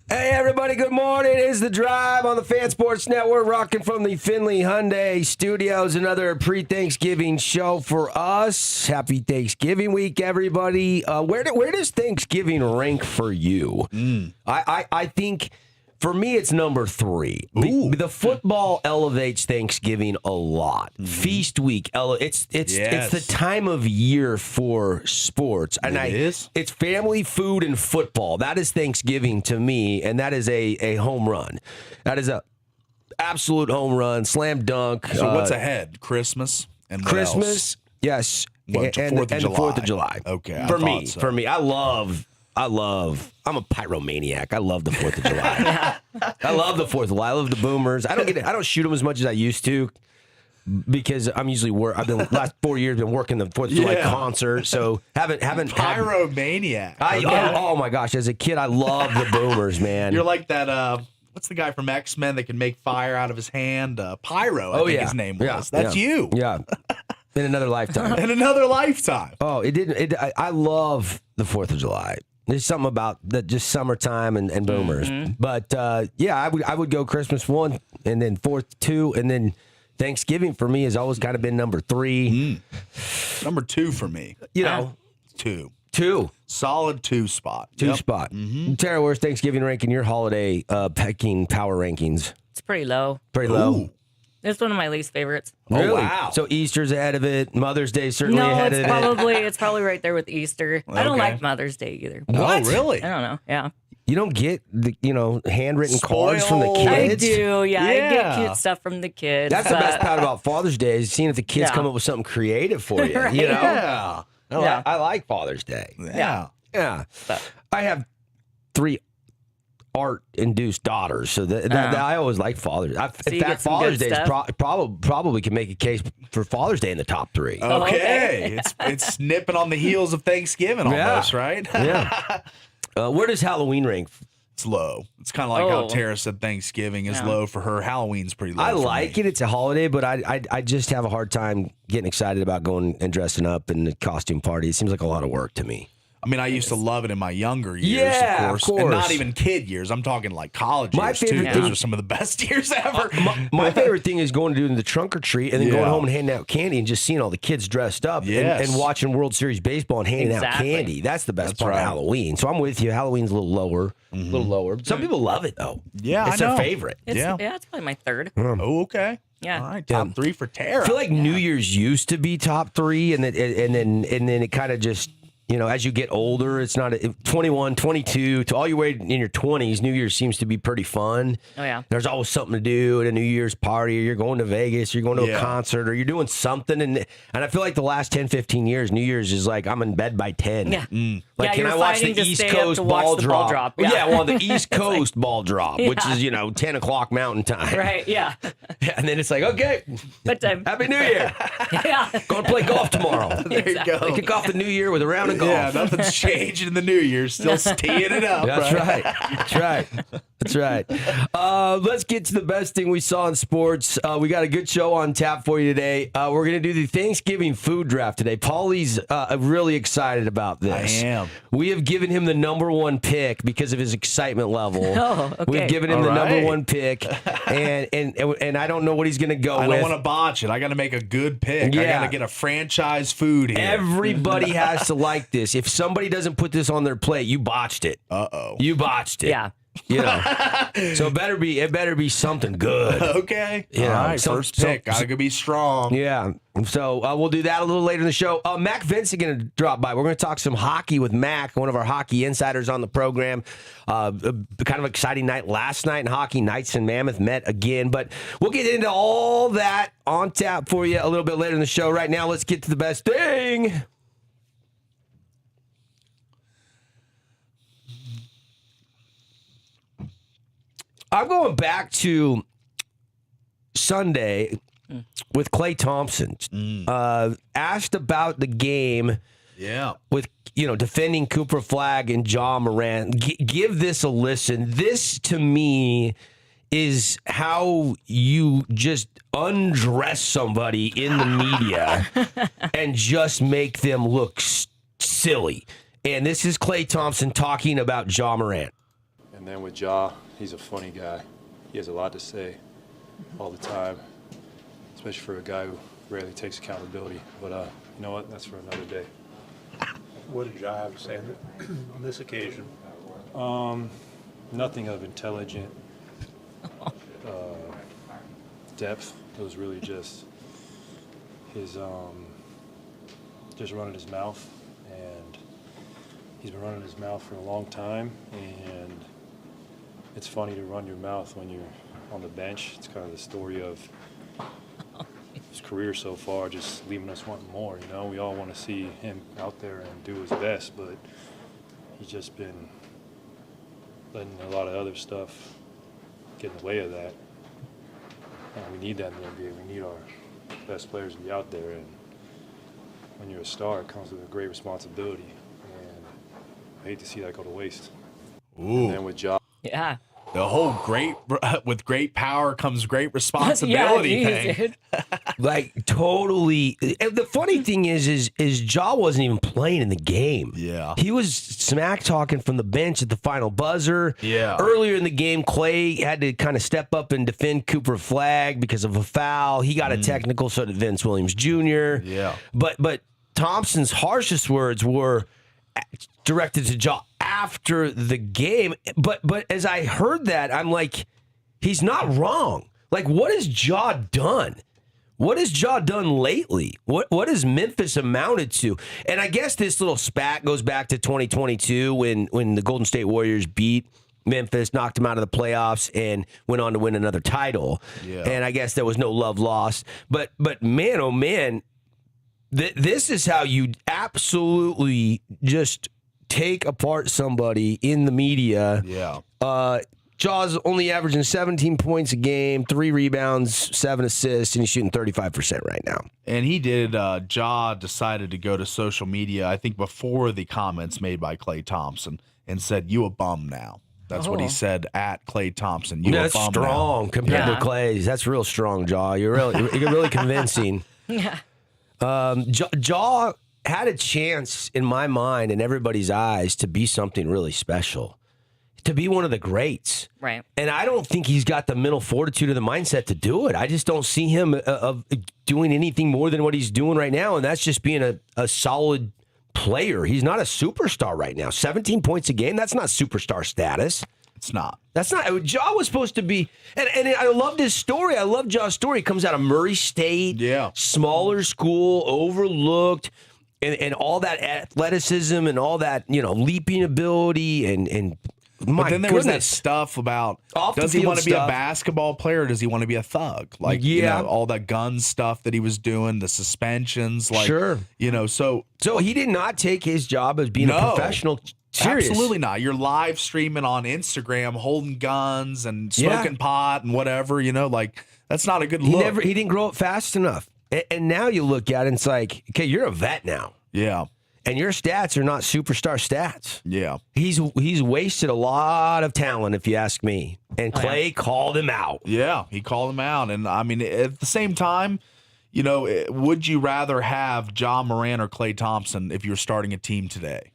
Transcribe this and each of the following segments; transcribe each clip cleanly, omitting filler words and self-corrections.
Hey, everybody, good morning. It is The Drive on the Fan Sports Network, rocking from the Finley Hyundai Studios. Another pre-Thanksgiving show for us. Happy Thanksgiving week, everybody. Where does Thanksgiving rank for you? I think... For me, it's number 3. The football elevates Thanksgiving a lot. Feast week, it's the time of year for sports, and it's family, food, and football. That is Thanksgiving to me, and that is a home run. That is a absolute home run, slam dunk. So what's ahead? Christmas and what Christmas, else? yes, What, and the 4th of July? 4th of July. Okay, For me, I'm a pyromaniac. I love the 4th of July. I love the 4th of July. I love the boomers. I don't shoot them as much as I used to because I'm usually I've been last 4 years been working the 4th of July concert, so haven't Pyromaniac. Oh my gosh! As a kid, I loved the boomers, man. You're like that. What's the guy from X-Men that can make fire out of his hand? Pyro. I think his name was. That's you. Yeah. In another lifetime. In another lifetime. Oh, it didn't. I love the 4th of July. There's something about just summertime and boomers. But I would go Christmas 1 and then 4th 2 and then Thanksgiving for me has always kind of been number 3. Number 2 for me. 2. 2. Solid 2 spot. 2 spot. Tara, where's Thanksgiving ranking your holiday pecking power rankings? It's pretty low. Pretty low. Ooh. It's one of my least favorites. Really? Oh, wow. So Easter's ahead of it. Mother's Day certainly No, ahead of it. it's probably right there with Easter. I don't like Mother's Day either. What? Oh, really? I don't know. Yeah. You don't get the handwritten cards from the Spoiled. I kids? do. Yeah, I get Yeah. cute stuff from the kids. That's the best part about Father's Day is seeing if the kids Yeah. come up with something creative for you. Right. You know? Yeah. I like Father's Day. Yeah. Yeah. I have 3 art-induced daughters, so I always like Father's Day. So In you fact, get some Father's good Day is stuff? probably can make a case for Father's Day in the top 3. Okay. It's nipping on the heels of Thanksgiving almost, right? Yeah. Where does Halloween rank? It's low. It's kind of like how Tara said Thanksgiving is low for her. Halloween's pretty low. I for like me. it. It's a holiday, but I just have a hard time getting excited about going and dressing up in the costume party. It seems like a lot of work to me. I mean, I used to love it in my younger years, Yeah, of of course. And not course. even kid years. I'm talking like college My years, too. favorite Those thing- are some of the best years ever. My favorite thing is going to do the trunk or treat and then going Yeah. home and handing out candy and just seeing all the kids dressed up Yes. and watching World Series baseball and handing out Exactly. candy. That's the best That's part of right. Halloween. So I'm with you. Halloween's a little lower. Some people love it, though. Yeah, it's I know. their favorite. It's, Yeah. it's probably my 3rd. Oh, okay. Yeah. All right, top 3 for Tara. I feel like New Year's used to be top 3, and then it kind of just, as you get older, it's not 21, 22, to all your way in your 20s, New Year's seems to be pretty fun. Oh, yeah. There's always something to do at a New Year's party, or you're going to Vegas, or you're going to a Yeah. concert, or you're doing something. And I feel like the last 10, 15 years, New Year's is like, I'm in bed by 10. Yeah. Like, Yeah, can you're I watch fighting the to East stay up Coast to watch ball the drop? ball drop. Yeah, Yeah. well, the East Coast ball drop, which Yeah. is, 10 o'clock Mountain Time. Right. Yeah. And then it's like, okay, Bedtime. Happy New Year. Yeah. Going to play golf tomorrow. There you go. Kick off the new year with a round of golf. Yeah, nothing's changed in the New Year. Still teeing it up. That's right. That's right. That's right. Let's get to the best thing we saw in sports. We got a good show on tap for you today. We're going to do the Thanksgiving food draft today. Paulie's really excited about this. I am. We have given him the number 1 pick because of his excitement level. Oh, okay. We've given him All the number right. 1 pick, and I don't know what he's going to go I with. don't want to botch it. I got to make a good pick. I Yeah. got to get a franchise food here. Everybody has to like this. If somebody doesn't put this on their plate, you botched it. Uh-oh. You botched it. Yeah. So it better be something good. Okay. Yeah. All right. First pick. Got to be strong. Yeah. So we'll do that a little later in the show. Mac Vince is going to drop by. We're going to talk some hockey with Mac, one of our hockey insiders on the program. Kind of exciting night last night in hockey. Knights and Mammoth met again. But we'll get into all that on tap for you a little bit later in the show. Right now, let's get to the best thing. I'm going back to Sunday with Klay Thompson. Asked about the game Yeah. with defending Cooper Flagg and Ja Morant. Give this a listen. This to me is how you just undress somebody in the media and just make them look silly. And this is Klay Thompson talking about Ja Morant. And And then with Ja, he's a funny guy. He has a lot to say all the time, especially for a guy who rarely takes accountability. But you know what? That's for another day. What did Ja have to say on this occasion? Nothing of intelligent depth. It was really just his just running his mouth, and he's been running his mouth for a long time. And it's funny to run your mouth when you're on the bench. It's kind of the story of his career so far, just leaving us wanting more. You know, we all want to see him out there and do his best, but he's just been letting a lot of other stuff get in the way of that. And we need that in the NBA. We need our best players to be out there. And when you're a star, it comes with a great responsibility. And I hate to see that go to waste. Ooh. And with Ja. Yeah. The whole with great power comes great responsibility Yeah, thing. geez, dude. Like totally. And the funny thing is Ja wasn't even playing in the game. Yeah. He was smack talking from the bench at the final buzzer. Yeah. Earlier in the game, Clay had to kind of step up and defend Cooper Flagg because of a foul. He got a technical, so did Vince Williams Jr. Yeah. But Thompson's harshest words were directed to Ja after the game. But as I heard that, I'm like, he's not wrong. Like, what has Ja done? What has Ja done lately? What has Memphis amounted to? And I guess this little spat goes back to 2022 when the Golden State Warriors beat Memphis, knocked them out of the playoffs, and went on to win another title. Yeah. And I guess there was no love lost. But man, oh man, this is how you absolutely just take apart somebody in the media. Yeah. Ja's only averaging 17 points a game, 3 rebounds, 7 assists, and he's shooting 35% right now. And he did, Ja decided to go to social media, I think before the comments made by Klay Thompson, and said, "You a bum now." That's what he said at Klay Thompson. You That's a bum strong now. compared Yeah. to Clay's. That's real strong, Ja. You're really convincing. Yeah. Ja had a chance in my mind and everybody's eyes to be something really special, to be one of the greats. Right. And I don't think he's got the mental fortitude or the mindset to do it. I just don't see him of doing anything more than what he's doing right now, and that's just being a solid player. He's not a superstar right now. 17 points a game, that's not superstar status. It's not. That's not. Ja was supposed to be, and I loved his story. I love Ja's story. He comes out of Murray State, Yeah. smaller school, overlooked, and all that athleticism and all that, leaping ability and my But then there was that goodness. stuff about, Off the does he field want to be a stuff. basketball player or does he want to be a thug? Like, Yeah. all that gun stuff that he was doing, the suspensions. Like, Sure. So So he did not take his job as being a No. professional serious. absolutely not. You're live streaming on Instagram, holding guns and smoking pot and whatever, like, that's not a good look. He didn't grow up fast enough. And now you look at it and it's like, okay, you're a vet now. Yeah. And your stats are not superstar stats. Yeah. He's wasted a lot of talent, if you ask me. And Clay called him out. Yeah. He called him out. And I mean, at the same time, would you rather have Ja Morant or Klay Thompson if you were starting a team today?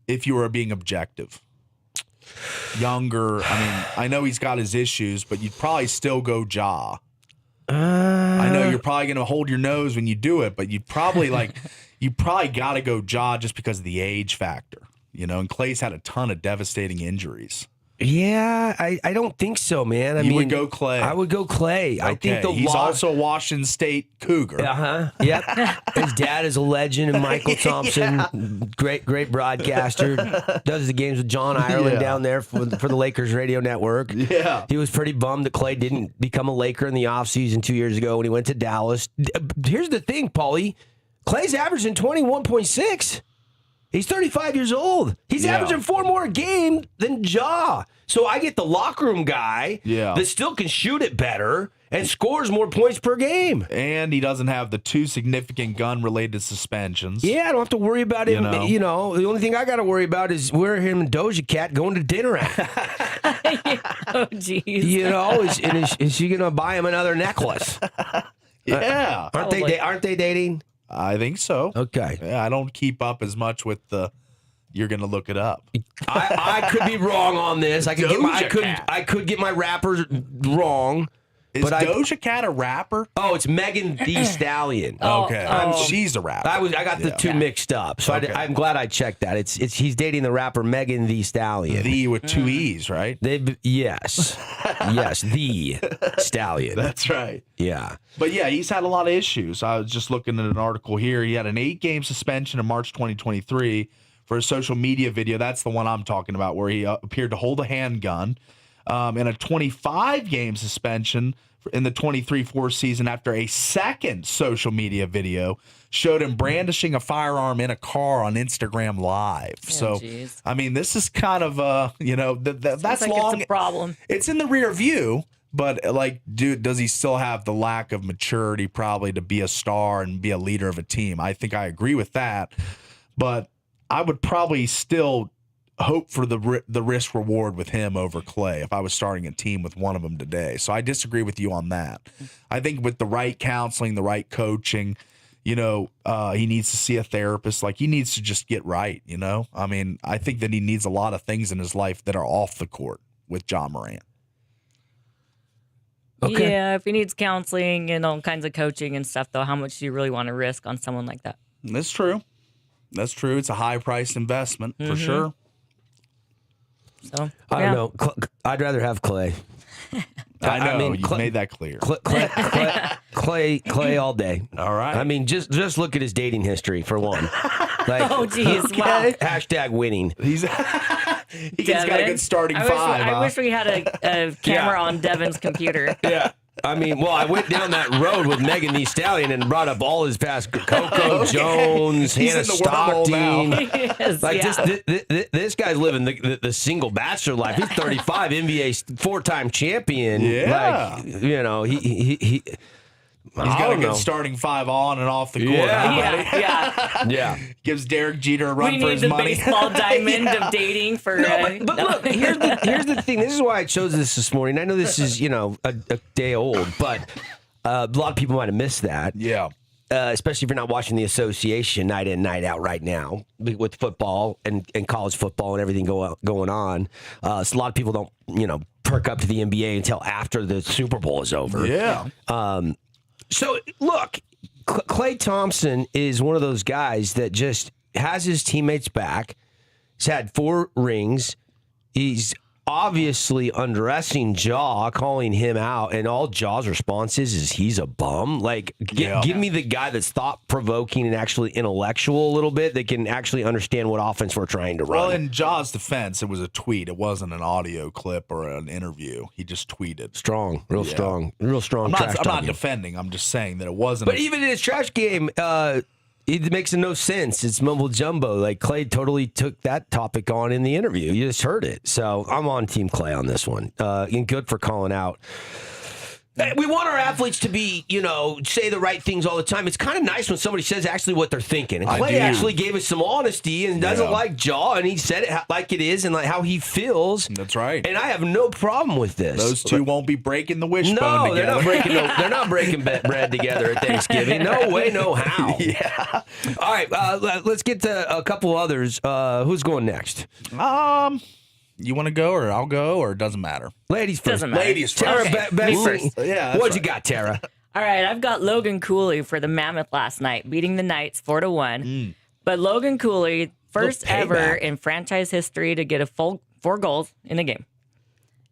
If you were being objective? Younger. I mean, I know he's got his issues, but you'd probably still go Ja. I know you're probably going to hold your nose when you do it, but you'd probably you probably got to go Ja just because of the age factor, and Clay's had a ton of devastating injuries. Yeah, I don't think so, man. I You mean, would go Clay. I would go Clay. I think He's also a Washington State Cougar. Yep. His dad is a legend, and Michael Thompson, great broadcaster, does the games with John Ireland down there for the Lakers radio network. Yeah. He was pretty bummed that Clay didn't become a Laker in the offseason 2 years ago when he went to Dallas. Here's the thing, Paulie. Clay's averaging 21.6. He's 35 years old. He's averaging 4 more a game than Ja. So I get the locker room guy that still can shoot it better and scores more points per game. And he doesn't have the 2 significant gun-related suspensions. Yeah, I don't have to worry about him. The only thing I got to worry about is where him and Doja Cat going to dinner at. Oh, jeez. Is she going to buy him another necklace? Yeah. Aren't they dating? I think so. Okay. Yeah, I don't keep up as much with the you're going to look it up. I could be wrong on this. I could get my rappers wrong. Is Doja Cat a rapper? Oh, it's Megan Thee Stallion. Okay. She's a rapper. I got the two mixed up, so Okay. I'm glad I checked that. It's he's dating the rapper Megan Thee Stallion. The with two E's, right? Yes, the Stallion. That's right. Yeah. But yeah, he's had a lot of issues. I was just looking at an article here. He had an 8-game suspension in March 2023 for a social media video. That's the one I'm talking about, where he appeared to hold a handgun. And a 25-game suspension in the 23-4 season after a second social media video showed him brandishing a firearm in a car on Instagram Live. Geez. I mean, this is kind of, that's like long. It's a problem. It's in the rear view, but like, dude, does he still have the lack of maturity probably to be a star and be a leader of a team? I think I agree with that, but I would probably still hope for the risk reward with him over Clay if I was starting a team with one of them today. So I disagree with you on that. I think with the right counseling, the right coaching, he needs to see a therapist. Like, he needs to just get right, I mean, I think that he needs a lot of things in his life that are off the court with John Morant. Okay. Yeah, if he needs counseling and all kinds of coaching and stuff, though, how much do you really want to risk on someone like that? That's true. That's true. It's a high-priced investment for sure. So I don't know. I'd rather have Clay. I know. I mean, you made that clear. Clay all day. All right. I mean, just look at his dating history for one. Like, Oh, geez. Wow. hashtag winning. He's got a good starting I five. I wish we had a camera on Devin's computer. Yeah. I mean, well, I went down that road with Megan Thee Stallion and brought up all his past Coco Jones, He's Hannah in the wormhole now. Stockton. Yes, Like yeah. this guy's living the single bachelor life. He's 35, NBA 4-time champion. Yeah. Like, he He's got a good starting five on and off the court. Yeah. Huh, buddy? Yeah. Gives Derek Jeter a We run for need his the money. baseball diamond of dating for. No, but look, here's the thing. This is why I chose this morning. I know this is, a day old, but a lot of people might have missed that. Yeah. Especially if you're not watching the association night in, night out right now with football and college football and everything going on. So a lot of people don't, perk up to the NBA until after the Super Bowl is over. Yeah. So, look, Klay Thompson is one of those guys that just has his teammates back. He's had 4 rings. He's obviously undressing Ja, calling him out, and all Ja's response is he's a bum. Like, give me the guy that's thought-provoking and actually intellectual a little bit that can actually understand what offense we're trying to run. Well, in Ja's defense, it was a tweet. It wasn't an audio clip or an interview. He just tweeted. Strong, real strong. I'm trash not talking. defending. I'm just saying that it wasn't. But even in his trash game, it makes no sense. It's mumble jumbo. Like, Clay totally took that topic on in the interview. You just heard it. So I'm on Team Clay on this one. And good for calling out. We want our athletes to be, say the right things all the time. It's kind of nice when somebody says actually what they're thinking. And Clay actually gave us some honesty and doesn't like Ja, and he said it like it is and like how he feels. That's right. And I have no problem with this. Those two won't be breaking the wishbone No, together. they're not breaking bread together at Thanksgiving. No way, no how. Yeah. All right, let's get to a couple others. Who's going next? You want to go or I'll go or it doesn't matter? Ladies first. Doesn't matter. Ladies first. Tara, Okay, Bentley. me first. Yeah, that's What'd you right. got, Tara? All right, I've got Logan Cooley for the Mammoth last night, beating the Knights 4-1. But Logan Cooley, first Little payback. ever in franchise history to get a full 4 goals in a game.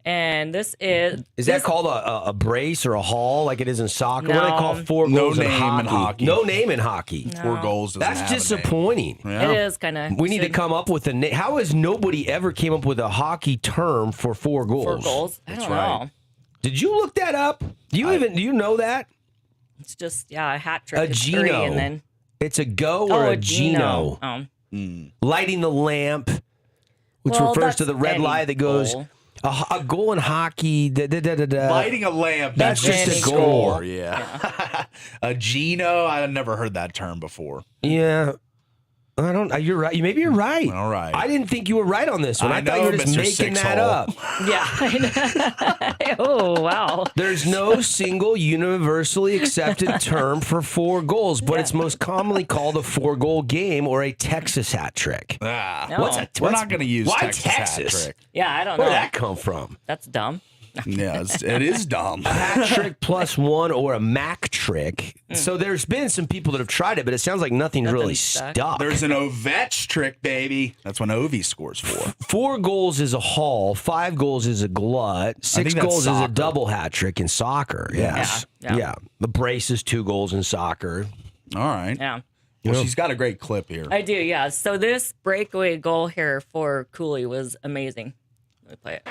And this is That called a brace or a haul like it is in soccer? What do they No. call 4 No goals name in hockey. No name in hockey. 4 goals doesn't That's have a name. disappointing. Yeah. It is kind of. We need to come up with a name. How has nobody ever came up with a hockey term for 4 goals? 4 goals. I don't right. know. Did you look that up? Do you know that? It's just a hat trick. A It's Gino. 3 and then It's a go or a Gino. Oh. Lighting the lamp, which Well, refers to that's the red any light that goes goal. a goal in hockey. Lighting a lamp. That's is just a score, goal. Yeah. A Gino. I've never heard that term before. Yeah. I don't. You're right. Maybe you're right. All right. I didn't think you were right on this one. I thought know, you were just Mr. making that Six-hole. up. Yeah. Oh, wow. There's no single universally accepted term for 4 goals, but it's most commonly called a 4-goal game or a Texas hat trick. Ah, No. we're not going to use Why Texas hat Texas? trick. Yeah, I don't know. Where did that come from? That's dumb. Yeah, it is dumb. Hat trick plus 1 or a Mac trick. So there's been some people that have tried it, but it sounds like nothing's really stuck. stuck. There's an Ovech trick, baby. That's when Ovi scores 4. 4 goals is a haul, 5 goals is a glut, 6 think that's goals is a soccer. double hat trick in soccer. Yes. Yeah. The brace is 2 goals in soccer. All right. Yeah. Well, she's got a great clip here. I do, yeah. So this breakaway goal here for Cooley was amazing. Let me play it.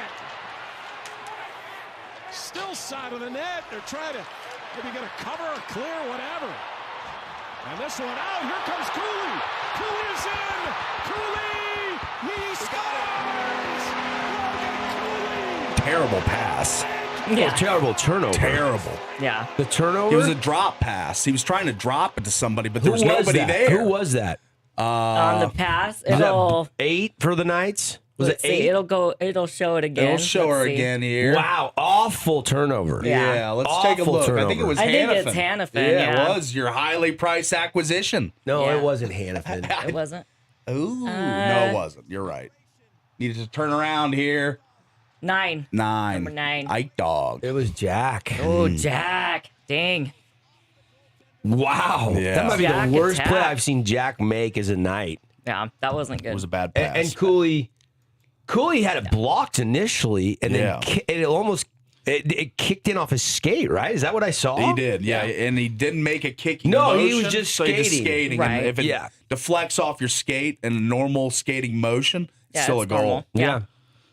Still side of the net. They're trying to maybe get a cover or clear, whatever. And this one out. Here comes Cooley. Cooley is in. Cooley. He scores. Logan Cooley. Terrible pass. Yeah. Terrible turnover. Terrible. Yeah. The turnover? It was a drop pass. He was trying to drop it to somebody, but there was Who nobody that? there. Who was that? On the pass, Was it'll that 8 for the Knights? Was let's it see, 8? it'll show it again. It'll show Let's her see. again here. Wow, awful turnover. Yeah. Let's take a Awful look. I think it turnover. was I think Hannafin. it's Hannafin, Yeah, yeah. it was your highly priced acquisition. No, Yeah. it wasn't Hannafin. It wasn't. Ooh, no, it wasn't. You're right. Needed to turn around here. 9. 9. Number 9. Ike Dog. It was Jack. Oh, Jack. Dang. Wow. Yeah. That might be Jack the worst attack. play I've seen Jack make as a Knight. Yeah, that wasn't good. It was a bad pass. And Cooley had it blocked initially, and Yeah. then it almost it kicked in off his skate, right? Is that what I saw? He did, yeah. And he didn't make a kicking No, he motion, was just so he just skating. skating. Right. And if it Yeah. deflects off your skate in a normal skating motion, Yeah, still a it's goal. normal. Yeah.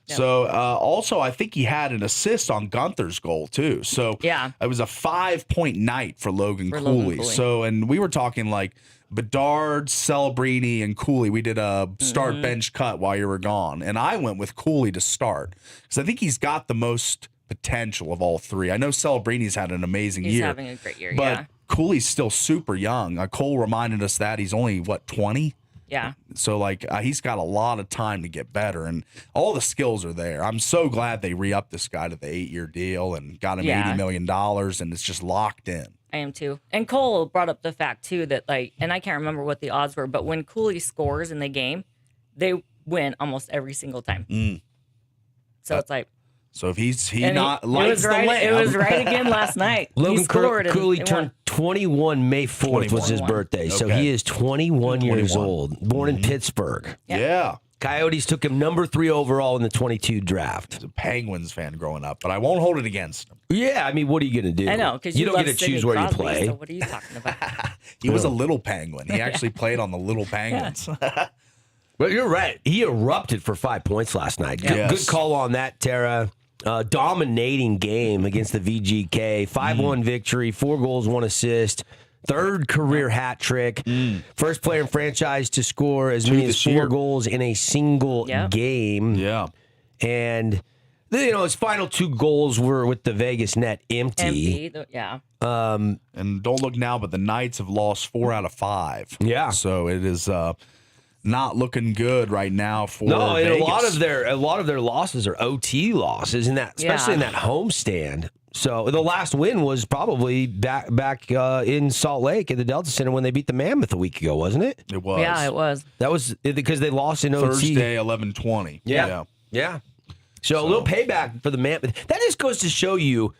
So also, I think he had an assist on Gunther's goal too. So Yeah. it was a 5-point night for Logan For Cooley. Logan Cooley. So, and we were talking like Bedard, Celebrini, and Cooley. We did a start bench cut while you were gone, and I went with Cooley to start because I think he's got the most potential of all 3. I know Celebrini's had an amazing He's year, having a great year, but yeah. Cooley's still super young. Cole reminded us that he's only 20. Yeah. So, he's got a lot of time to get better, and all the skills are there. I'm so glad they re-upped this guy to the 8-year deal and got him Yeah. $80 million, and it's just locked in. I am too. And Cole brought up the fact too that and I can't remember what the odds were, but when Cooley scores in the game, they win almost every single time. So it's like So if he and not it lights was the right. lamp, It was right again last night. Logan he scored. and Cooley they turned won. 21 May 4th was his 21. birthday. So Okay. he is 21 years 21. old, born in Pittsburgh. yeah. Coyotes took him number 3 overall in the 22 draft. A Penguins fan growing up, but I won't hold it agast him. Yeah, I mean, what are you going to do? I know because you don't love get to Sidney choose where Crosby, you play. So what are you talking about? He was a little Penguin. He actually played on the Little Penguins. But you're right. He erupted for 5 points last night. Good, Yes. good call on that, Tara. Dominating game against the VGK. 5-1 victory, 4 goals, 1 assist. 3rd career hat trick. First player in franchise to score as many as this 4 year. goals in a single Yep. game. Yeah. And, his final 2 goals were with the Vegas net empty. Yeah. And don't look now, but the Knights have lost 4 out of 5. Yeah. So it is not looking good right now for No, and Vegas. a lot of their losses are OT losses in that, especially in that homestand. So the last win was probably back in Salt Lake at the Delta Center when they beat the Mammoth a week ago, wasn't it? It was. Yeah, it was. That was because they lost in OT. Thursday, 11:20. Yeah. So a little payback for the Mammoth. That just goes to show you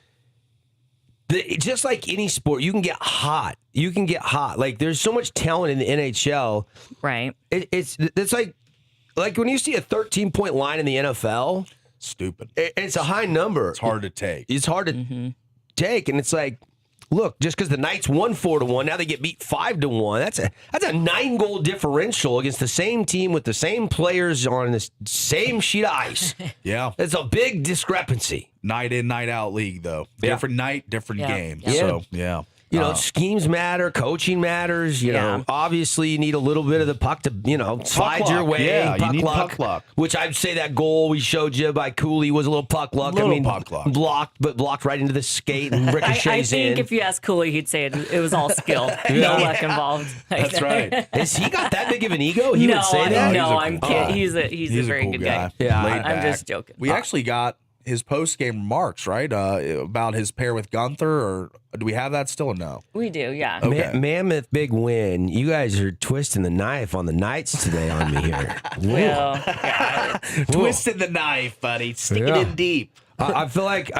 that just like any sport, you can get hot. You can get hot. Like there's so much talent in the NHL. Right. It's like when you see a 13-point line in the NFL. Stupid. It's a high number. It's hard to take. It's hard to take, and it's like, look, just because the Knights won 4-1, now they get beat 5-1. That's a 9-goal differential against the same team with the same players on the same sheet of ice. Yeah. It's a big discrepancy. Night in, night out league, though. Yeah. Different night, different Yeah. game. Yeah. So, yeah. You know, schemes matter, coaching matters. You know, obviously you need a little bit of the puck to, slide your way. Yeah, puck you need luck, puck luck. Which I'd say that goal we showed you by Cooley was a little puck luck. Puck luck. Blocked right into the skate and ricochets I think in. if you ask Cooley, he'd say it was all skill. No luck involved. That's right. Has he got that big of an ego? He would say that? No, He's a I'm cool kidding. guy. He's a very cool good guy. Yeah, Laid I'm back. just joking. We actually got his post-game remarks, right? About his pair with Gunther, or do we have that still or no? We do, yeah. Okay. Mammoth big win. You guys are twisting the knife on the Knights today on me here. Well, yeah. Twisting the knife, buddy. Stick it Yeah. in deep. I feel like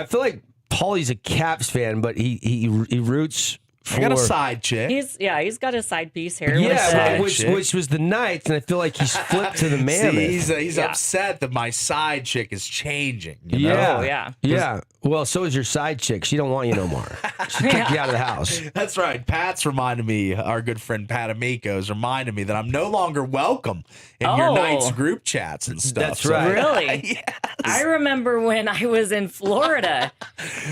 Paulie's a Caps fan, but he roots for. I got a side chick. He's got a side piece here. Yeah, with, which was the Knights, and I feel like he's flipped to the Mammoth. See, he's Yeah. upset that my side chick is changing. You know? Yeah, Oh, yeah. yeah. Well, so is your side chick. She don't want you no more. She kicked you out of the house. That's right. Pat's reminded me, our good friend Pat Amico's reminded me that I'm no longer welcome in your Oh. Knights group chats and stuff. That's right. Really? I remember when I was in Florida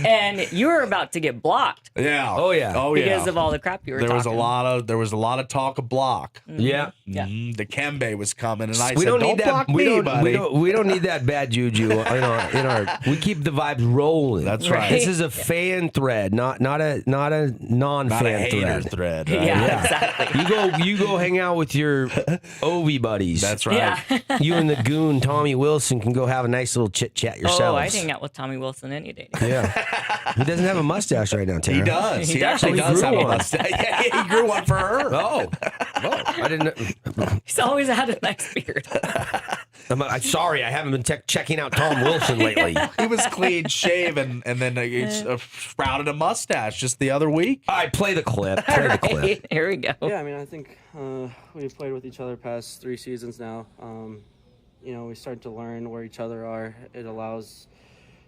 and you were about to get blocked Yeah. Oh, yeah. Oh yeah. because of all the crap you were there talking. was a lot of talk of block. Yeah. Yeah. The Kembe was coming, and I We said, don't "Don't need that. block We me, don't. buddy." We don't need that bad juju in our. We keep the vibes rolling. That's right. This is a fan thread, not a non-fan Not a hater thread. thread. Right? Yeah, exactly. You go hang out with your Ovi buddies. That's right. Yeah. You and the goon Tommy Wilson can go have a nice little chit chat yourselves. Oh, I'd hang out with Tommy Wilson any day. Yeah, he doesn't have a mustache right now, Tara. He does. He He does. actually Oh, he does grew have a one. mustache. Yeah, he grew one for her. Oh, I didn't know. He's always had a nice beard. I'm sorry, I haven't been checking out Tom Wilson lately. He was clean shaven, and then he sprouted a mustache just the other week. All right, play the clip. Play the clip. Right, here we go. Yeah, I mean, I think we've played with each other past 3 seasons now. We start to learn where each other are. It allows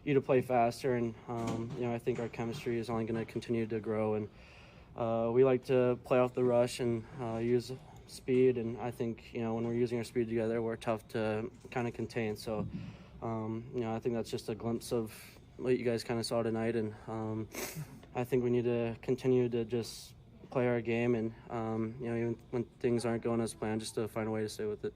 you to play faster, and I think our chemistry is only going to continue to grow. And we like to play off the rush and use speed. And I think when we're using our speed together, we're tough to kind of contain. So I think that's just a glimpse of what you guys kind of saw tonight. And I think we need to continue to just play our game, and even when things aren't going as planned, just to find a way to stay with it.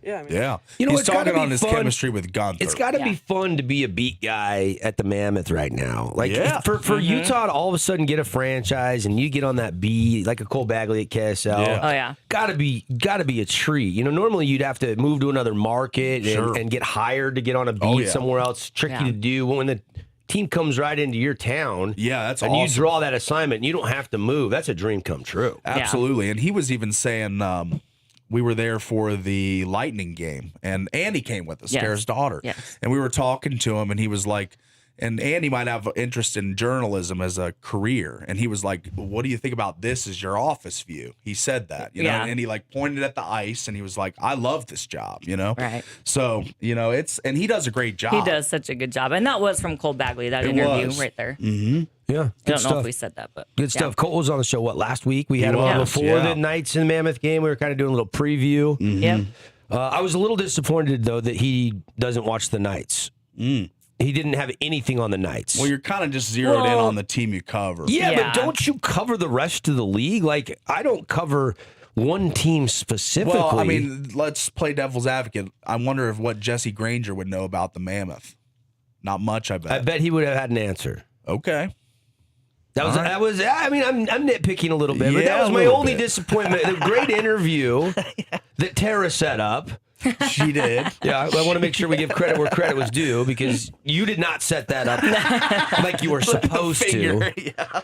Yeah, I mean, Yeah, It's he's gotta talking be on his fun. chemistry with Gunther. It's got to be Yeah. fun to be a beat guy at the Mammoth right now. Like Yeah. for Utah to all of a sudden get a franchise and you get on that beat like a Cole Bagley at KSL. Yeah. Oh, yeah. Gotta be a treat. Normally you'd have to move to another market Sure. and get hired to get on a beat Oh, yeah. somewhere else. Tricky Yeah. to do. When the team comes right into your town, Yeah, that's and awesome. you draw that assignment and you don't have to move. That's a dream come true. Absolutely. And he was even saying we were there for the Lightning game, and Andy came with us, Yes. Tara's daughter. Yes. And we were talking to him, and he was like, and Andy might have interest in journalism as a career. And he was like, what do you think about this as your office view? He said that, Yeah. and he pointed at the ice, and he was like, I love this job, Right. So, and he does a great job. He does such a good job. And that was from Cole Bagley, that It interview was. right there. Yeah. I don't know if we said that, but Good yeah. stuff. Cole was on the show, last week? We had him on was, before yeah. the Knights and Mammoth game. We were kind of doing a little preview. Yep. I was a little disappointed, though, that he doesn't watch the Knights. He didn't have anything on the Knights. Well, you're kind of just zeroed in Well- on the team you cover. yeah, Yeah. but don't you cover the rest of the league? Like, I don't cover one team specifically. Well, I mean, let's play devil's advocate. I wonder if what Jesse Granger would know about the Mammoth. Not much, I bet. I bet he would have had an answer. Okay. That was. I mean, I'm nitpicking a little bit, but Yeah, that was a my little only bit. disappointment. The great interview that Tara set up. She did. Yeah, I want to make sure we give credit where credit was due because you did not set that up like you were supposed to. Yeah.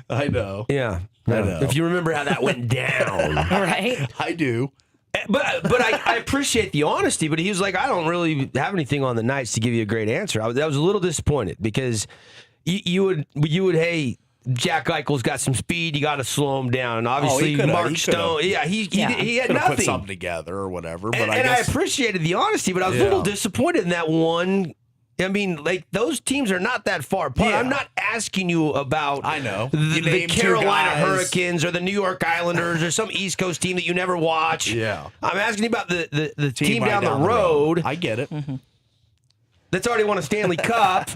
I know. Yeah, I know. If you remember how that went down. Right? I do. But I appreciate the honesty. But he was like, I don't really have anything on the Knights to give you a great answer. I was a little disappointed because you would hey. Jack Eichel's got some speed. You got to slow him down. And obviously, could've- Mark he could've- Stone. Yeah, he had Could have put nothing. something together or whatever. But And I I guess appreciated the honesty, but I was a Yeah. little disappointed in that one. I mean, those teams are not that far apart. Yeah. I'm not asking you about I know. the, You the named two Carolina guys. Hurricanes or the New York Islanders or some East Coast team that you never watch. Yeah. I'm asking you about the team right down the road I get it. that's already won a Stanley Cup.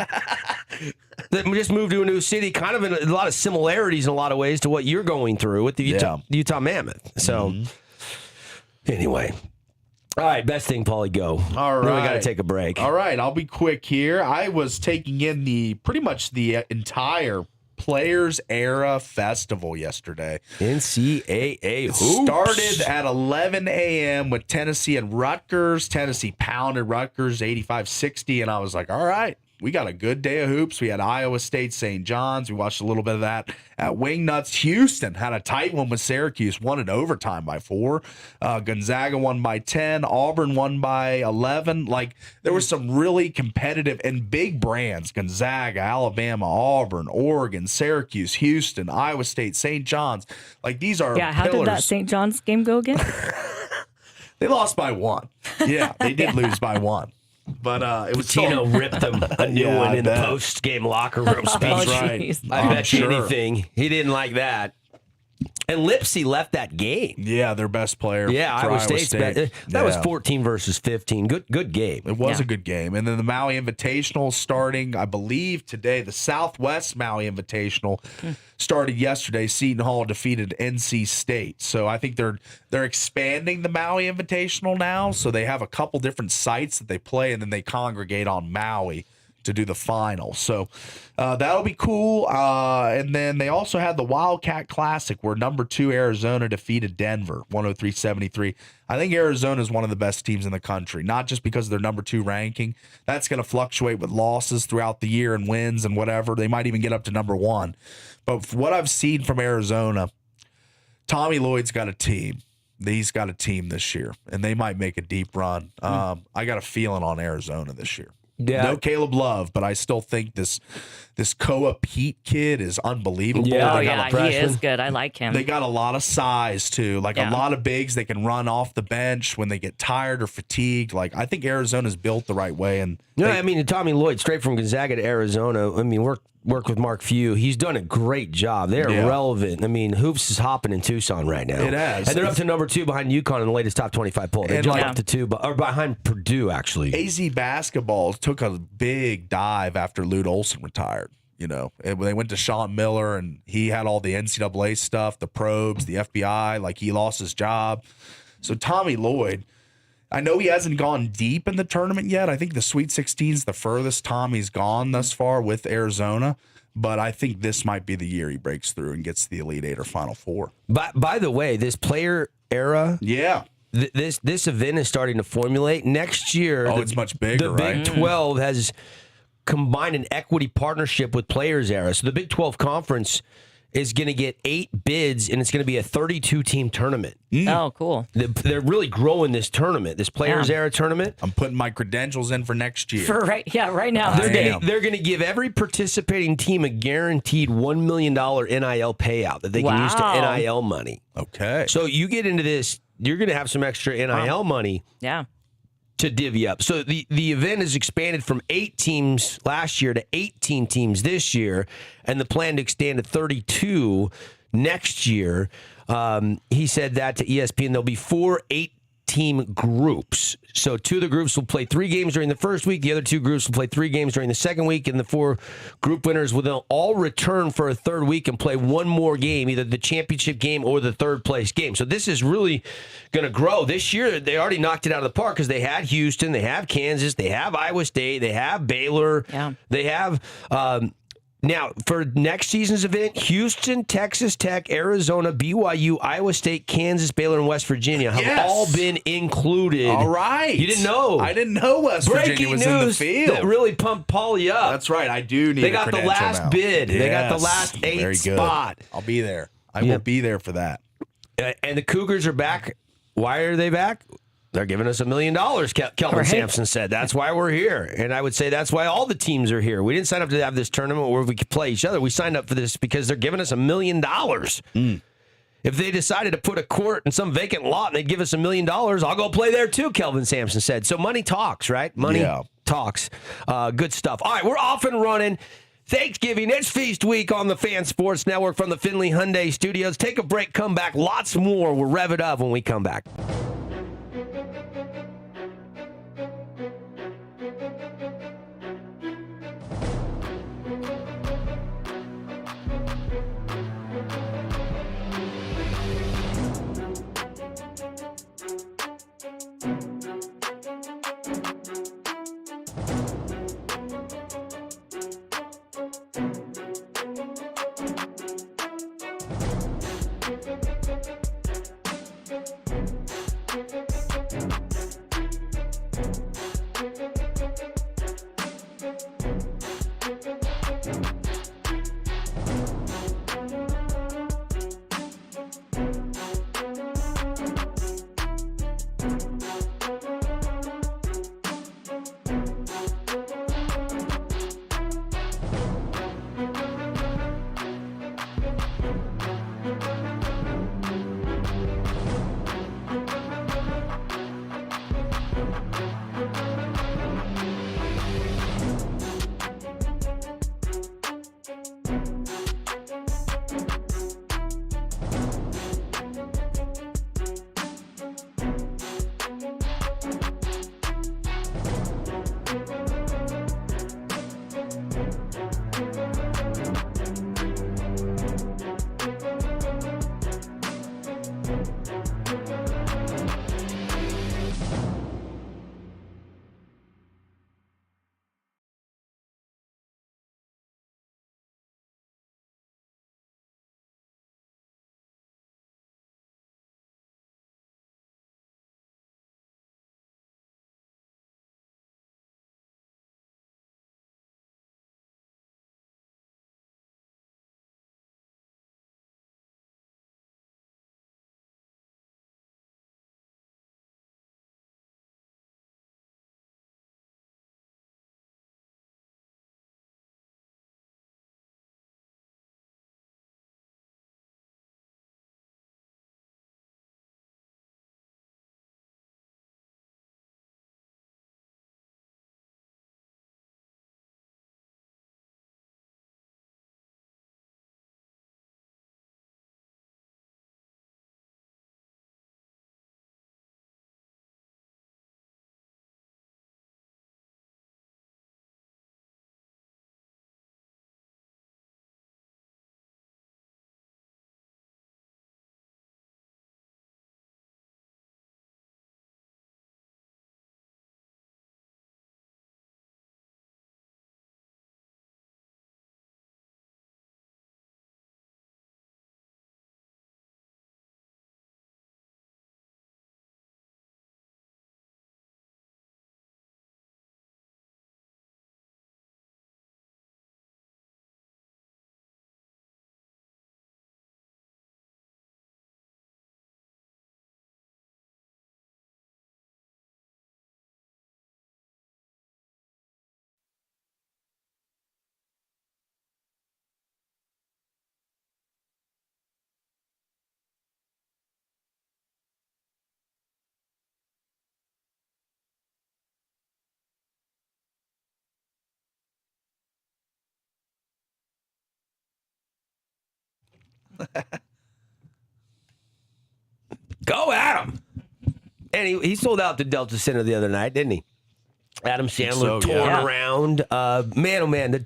that just moved to a new city, kind of in a lot of similarities in a lot of ways to what you're going through with the Utah Mammoth. So, anyway. All right, best thing, Paulie, go. All right. Then we got to take a break. All right, I'll be quick here. I was taking in pretty much the entire Players Era Festival yesterday. NCAA hoops. Started at 11 a.m. with Tennessee and Rutgers. Tennessee pounded Rutgers 85-60, and I was like, all right, we got a good day of hoops. We had Iowa State, St. John's. We watched a little bit of that at Wingnuts. Houston had a tight one with Syracuse, won in overtime by 4. Gonzaga won by 10. Auburn won by 11. Like, there was some really competitive and big brands. Gonzaga, Alabama, Auburn, Oregon, Syracuse, Houston, Iowa State, St. John's. Like, these are how did that St. John's game go again? They lost by 1. Yeah, they did lose by 1. But it was Tino ripped them a new one in the post-game locker room speech. That's right. I bet you anything. He didn't like that. And Lipsy left that game. Yeah, their best player. Yeah, for Iowa State's State. That was 14 versus 15. Good game. It was a good game. And then the Maui Invitational starting, I believe, today. The Southwest Maui Invitational started yesterday. Seton Hall defeated NC State. So I think they're expanding the Maui Invitational now. So they have a couple different sites that they play, and then they congregate on Maui to do the final. So that'll be cool. And then they also had the Wildcat Classic where number 2 Arizona defeated Denver 103-73. I think Arizona is one of the best teams in the country, not just because of their number 2 ranking. That's going to fluctuate with losses throughout the year and wins and whatever. They might even get up to number 1. But for what I've seen from Arizona, Tommy Lloyd's got a team. He's got a team this year, and they might make a deep run. I got a feeling on Arizona this year. Yeah. No Caleb Love, but I still think this Koa Pete kid is unbelievable. Yeah. Oh, They got yeah, a he freshman. is good. I like him. They got a lot of size, too. Like a Yeah. lot of bigs they can run off the bench when they get tired or fatigued. Like, I think Arizona's built the right way. And I mean, Tommy Lloyd, straight from Gonzaga to Arizona. I mean, worked with Mark Few. He's done a great job. They're relevant. I mean, hoops is hopping in Tucson right now. It has. And they're up to number 2 behind UConn in the latest top 25 poll. They And jumped like- up to 2, or behind Purdue, actually. AZ basketball took a big dive after Lute Olson retired. You know, and when they went to Sean Miller, and he had all the NCAA stuff, the probes, the FBI, like he lost his job. So Tommy Lloyd, I know he hasn't gone deep in the tournament yet. I think the Sweet 16 is the furthest Tommy's gone thus far with Arizona. But I think this might be the year he breaks through and gets to the Elite 8 or Final 4. By the way, this player era, Yeah. this event is starting to formulate. Next year, It's much bigger, the right? Big 12 has combined an equity partnership with Players Era. So the Big 12 Conference is going to get 8 bids, and it's going to be a 32-team tournament. Oh, cool. They're really growing this tournament, this Players Era tournament. I'm putting my credentials in for next year. Right now. They're going to give every participating team a guaranteed $1 million NIL payout that they can use to NIL money. Okay. So you get into this, you're going to have some extra NIL money Yeah. to divvy up. So the event has expanded from 8 teams last year to 18 teams this year, and the plan to extend to 32 next year. He said that to ESPN. There'll be 4 8-team groups. So 2 of the groups will play 3 games during the first week. The other 2 groups will play 3 games during the second week. And the 4 group winners will all return for a third week and play one more game, either the championship game or the third place game. So this is really going to grow. This year, they already knocked it out of the park because they had Houston, they have Kansas, they have Iowa State, they have Baylor, they have... now, for next season's event, Houston, Texas Tech, Arizona, BYU, Iowa State, Kansas, Baylor, and West Virginia have all been included. All right. You didn't know. I didn't know West Virginia was in the field. That really pumped Paulie up. That's right. I do need They got the last bid. They got the last 8 Very good. spot. I'll be there. I will be there for that. And the Cougars are back. Why are they back? They're giving us $1 million, Kelvin Sampson said. That's why we're here. And I would say that's why all the teams are here. We didn't sign up to have this tournament where we could play each other. We signed up for this because they're giving us $1 million. If they decided to put a court in some vacant lot and they'd give us $1 million, I'll go play there too, Kelvin Sampson said. So money talks, right? Money talks. Good stuff. All right, we're off and running. Thanksgiving, it's Feast Week on the Fan Sports Network from the Finley Hyundai Studios. Take a break, come back. Lots more. We'll rev it up when we come back. Go Adam. And he sold out the Delta Center the other night, didn't he? Adam Sandler so, torn yeah. around. Man, oh man,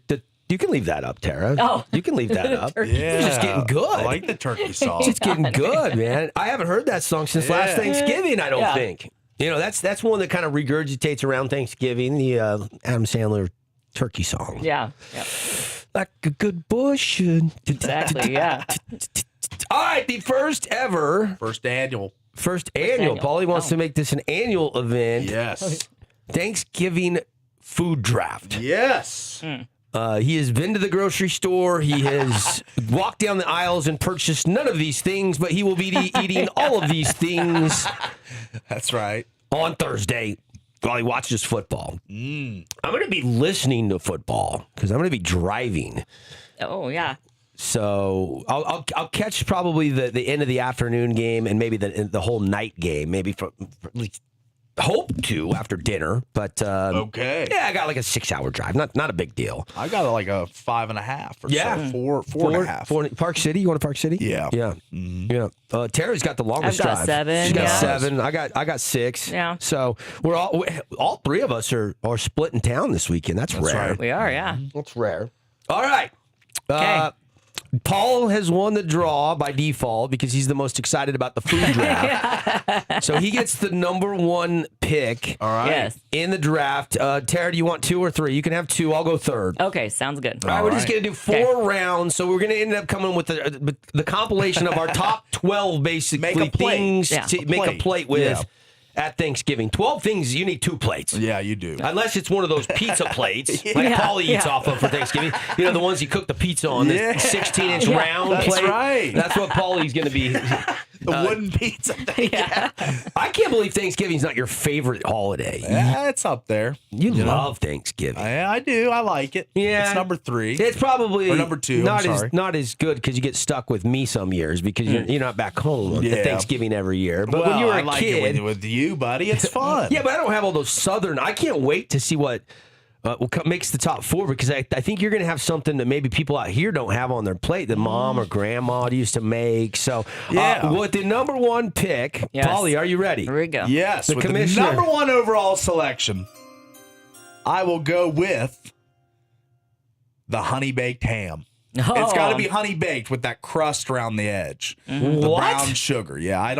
you can leave that up, Tara. Oh. You can leave that up. Yeah. It's just getting good. I like the turkey song. It's getting good, man. I haven't heard that song since last Yeah. Thanksgiving, I don't Yeah. think. You know, that's one that kind of regurgitates around Thanksgiving, the Adam Sandler turkey song. Yeah. Yeah. Like a good bush. Exactly. Yeah. All right, the first ever, First annual. first annual. annual. Paulie wants Oh. to make this an annual event. Yes. Thanksgiving food draft. Yes. He has been to the grocery store. He has walked down the aisles and purchased none of these things, but he will be eating all of these things That's right. on Thursday while he watches football. I'm going to be listening to football because I'm going to be driving. Oh, yeah. So I'll catch probably the end of the afternoon game and maybe the whole night game, maybe for at least hope to after dinner. But Okay. yeah, I got like a 6-hour drive. Not a big deal. I got like a 5.5 or Yeah. so. Four and a half. Park City. You want to Park City? Yeah. Yeah. Yeah. Tara's got the longest I've got drive. 7, She's got yeah. 7. I got 6. Yeah. So we're all 3 of us are splitting town this weekend. That's rare. right. We are, yeah. That's rare. All right. Okay. Paul has won the draw by default because he's the most excited about the food draft. So he gets the number 1 pick All right. Yes. in the draft. Tara, do you want 2 or 3? You can have 2. I'll go third. Okay, sounds good. All right, we're just going to do 4 rounds. So we're going to end up coming with the compilation of our top 12 basically Make a plate. things Yeah. to make a plate with Yeah. at Thanksgiving. 12 things, you need 2 plates. Yeah, you do. Unless it's one of those pizza plates like Yeah, Paulie eats yeah. off of for Thanksgiving. You know, the ones you cook the pizza on, Yeah. the 16-inch Yeah. round That's plate. right. That's what Paulie's going to be. The wooden pizza thing. Yeah. I can't believe Thanksgiving's not your favorite holiday. Yeah, it's up there. You know? love Thanksgiving. I do. I like it. Yeah. It's number 3. It's probably Or number 2, Not I'm as sorry. not as good because you get stuck with me some years because you're not back home Yeah. at Thanksgiving every year. But well, when you were I a like kid, it with you, buddy. It's fun. yeah, but I don't have all those Southern. I can't wait to see what makes the top 4 because I think you're going to have something that maybe people out here don't have on their plate that mom or grandma used to make. So, Yeah. with the number 1 pick, Yes. Paulie, are you ready? Here we go. Yes, The with commissioner. the number 1 overall selection, I will go with the honey baked ham. It's got to be honey baked with that crust around the edge. The What? brown sugar. Yeah, I'm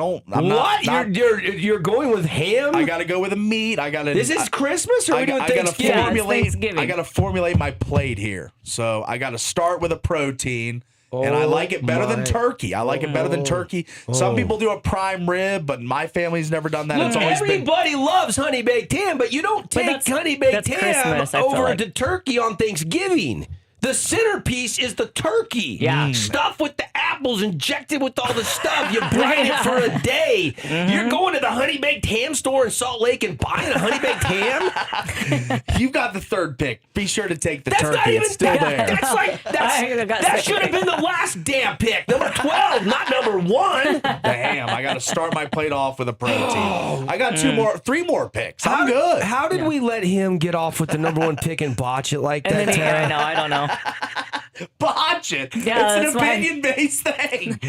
What? not You're going with ham? I got to go with a meat. I got to. Is this Christmas or are we doing I gotta Thanksgiving? Yeah, it's formulate. Thanksgiving. I got to formulate my plate here. So I got to start with a protein. And I like it better than turkey. I like it better than turkey. Some people do a prime rib, but my family's never done that. It's always been. Everybody loves honey baked ham, but you don't take that's- honey baked that's ham Christmas, I feel over like. to turkey on Thanksgiving. The centerpiece is the turkey. Yeah. Stuffed with the apples, injected with all the stuff. You brine it for a day. You're going to the honey baked ham store in Salt Lake and buying a honey baked ham? You've got the third pick. Be sure to take the That's turkey. not even It's still there. That's like I got that second should have pick. been the last damn pick. Number 12, not number 1. The ham. I got to start my plate off with a protein. I got 3 more picks. I'm good. How did we let him get off with the number 1 pick and botch it like And that? then Tara? I don't know. Botch it. Yeah, it's an that's why- opinion-based thing.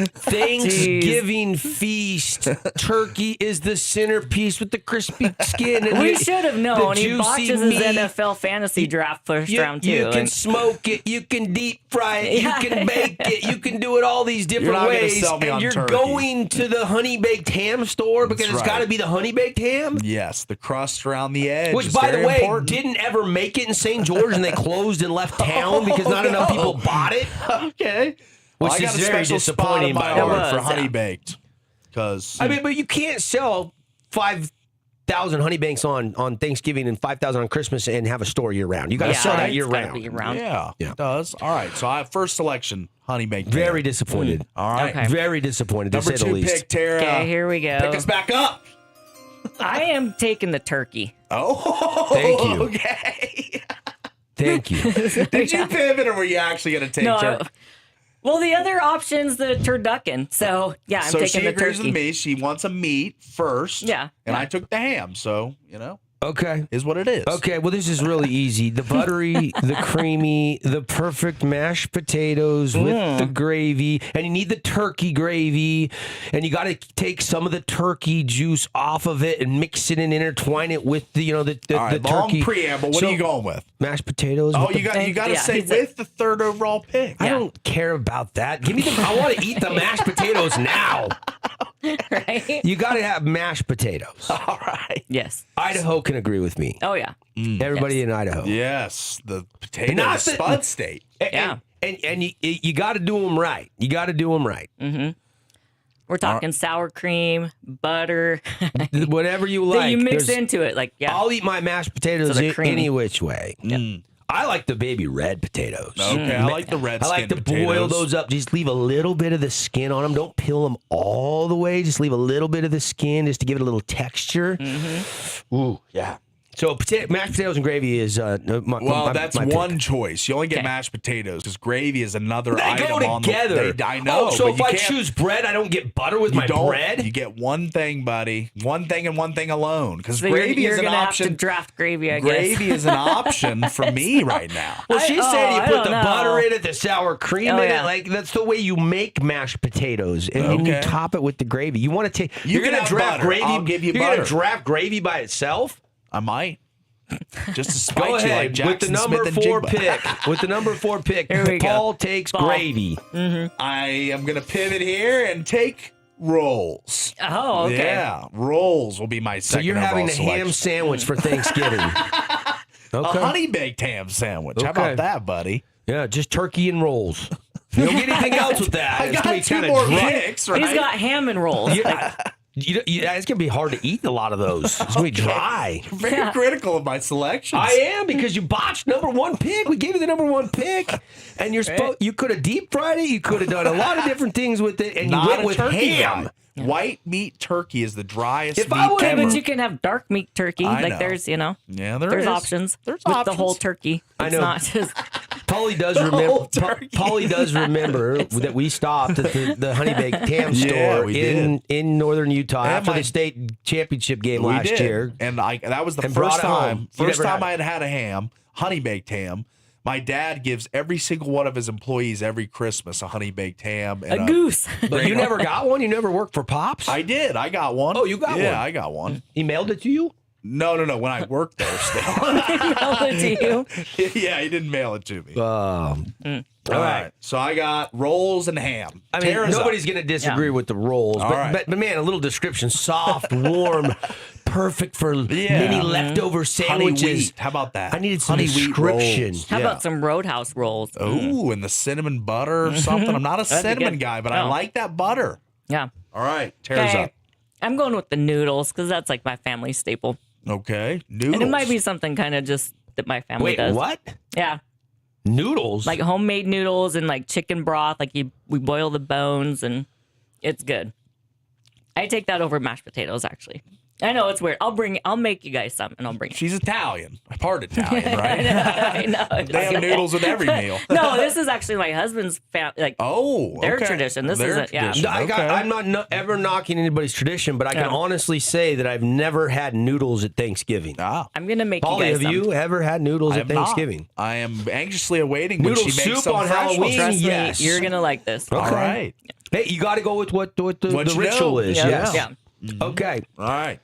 Thanksgiving feast. Turkey is the centerpiece with the crispy skin. And We the- should have the known. He juicy botches his meat. NFL fantasy draft first round, too. You can And- smoke it. You can deep fry it. Yeah. You can bake it. You can do it all these different not gonna ways. sell me And on you're turkey. going to the honey baked ham store because That's it's got to right. be the honey baked ham. Yes, the crust around the edge. Which, is by the very way, important. didn't ever make it in St. George, and they closed and left town because not enough people bought it. Okay. Which I is got a very special spot disappointing, in my by the heart way. for It was, honey yeah. baked. Because I mean, but you can't sell 5,000 honey banks on Thanksgiving and 5,000 on Christmas and have a store year round. You got to sell that it's year gotta round. be year-round. yeah, Yeah. it does. All right. So I have first selection, honey baked. Very ham. disappointed. All right. Okay. Very disappointed, to Number say the 2 least. pick, Tara. Okay, here we go. Pick us back up. I am taking the turkey. Oh, Thank you. Okay. Thank you. Did you pivot, or were you actually going to take No, turkey? well, the other option's the turducken. So, yeah, I'm So taking she the agrees turkey. with me. She wants a meat first. Yeah. And Yeah. I took the ham. So, Okay. is what it is. Okay, well, this is really easy. The buttery, the creamy, the perfect mashed potatoes with the gravy, and you need the turkey gravy, and you got to take some of the turkey juice off of it and mix it and intertwine it with the All right, the long turkey. preamble. What So, are you going with? Mashed potatoes. Oh, with you the- got to Yeah, say he said- with the third overall pick. I don't care about that. Give me the. I want to eat the mashed potatoes now. Right? You got to have mashed potatoes. All right. Yes. Idaho can agree with me. Oh, yeah. Everybody in Idaho. Yes, the potato Not the- spud state. Yeah. And you got to do them right. You got to do them right. We're talking sour cream, butter. Whatever you that like. you mix There's- into it. Like, yeah. I'll eat my mashed potatoes So they're creamy. any which way. I like the baby red potatoes. Okay, I like the red I like to skin boil potatoes. those up. Just leave a little bit of the skin on them. Don't peel them all the way. Just leave a little bit of the skin just to give it a little texture. Ooh, yeah. So mashed potatoes and gravy is Well, that's my one pick. choice. You only get Okay. mashed potatoes because gravy is another They item go on together. the. I know. Oh, so but if you I can't- choose bread, I don't get butter with you my don't, bread? You get one thing, buddy. One thing and one thing alone. Because So gravy you're is an gonna have to option. draft gravy, I guess. Gravy is an option for me right now. Well, she said you I put don't the know. butter in it, the sour cream Oh, in yeah. it. Like that's the way you make mashed potatoes, and then you Okay. top it with the gravy. You want to take? You You're can gonna have draft butter. gravy. I'll give you you're butter. gonna draft gravy by itself. I might. Just to spite Go you ahead like Jackson with the number Smith and 4 Jigba. pick. With the number 4 pick, Here we go. Paul takes Paul. gravy. I am going to pivot here and take rolls. Oh, okay. Yeah, rolls will be my So second you're having overall a ham selection. sandwich for Thanksgiving. A Okay. honey baked ham sandwich. How Okay. about that, buddy? Yeah, just turkey and rolls. You don't get anything else with that. I It's got gonna be 2 kinda more dry. picks, right? He's got ham and rolls. Yeah. It's gonna be hard to eat a lot of those. It's gonna be dry. Very critical of my selections. I am, because you botched number 1 pick. We gave you the number 1 pick, and you could have deep fried it. You could have done a lot of different things with it, and Not you went a with turkey ham. guy. White meat turkey is the driest If meat I would've- Okay, ever. but you can have dark meat turkey. I Like know. there's, Yeah, there there's is. options. There's with options. the whole turkey. I It's know. not just Paulie does The remember. whole turkey. Paulie does remember that we stopped at the Honey Baked Ham Yeah, store we in northern Utah And after my- the state championship game We last did. year. And that was the And brought first it home. time. You First never time had I had a ham, honey baked ham. My dad gives every single one of his employees every Christmas a honey baked ham and a goose. But you never got one. You never worked for Pops. I did. I got one. Oh, you got Yeah, one? I got one. He mailed it to you. No. When I worked there still. Mail it to you. Yeah, he didn't mail it to me. All All right. So I got rolls and ham. I mean, Tara's nobody's up. going to disagree Yeah. with the rolls, All but, right. but man, a little description: soft, warm, perfect for Yeah. mini leftover honey sandwiches. wheat. How about that? I needed some honey wheat description. rolls. How Yeah. about some Roadhouse rolls? Ooh, and the cinnamon butter or something. I'm not a That'd be cinnamon good. guy, but I No. like that butter. Yeah. All right. Tara's Okay. up. I'm going with the noodles because that's like my family staple. Okay. Noodles. And it might be something kind of just that my family Wait, does. what? Yeah. Noodles? Like homemade noodles and like chicken broth. Like we boil the bones and it's good. I take that over mashed potatoes, actually. I know it's weird. I'll make you guys some and I'll bring it. She's Italian. Part Italian, right? I know. They have noodles with every meal. No, this is actually my husband's family. Like, Oh, Their okay. tradition. This Their isn't- yeah. tradition. I'm not ever knocking anybody's tradition, but I can Yeah. honestly say that I've never had noodles at Thanksgiving. Ah, I'm gonna make Paulie, you guys have some. you ever had noodles I at have not. Thanksgiving? I am anxiously awaiting when Noodle she makes soup some on fresh Halloween? ones. Trust Yes. me, you're gonna like this. All Okay. right. Hey, you got to go with what the What the you ritual know. is. Yeah. Yes. Yeah. Okay. All right.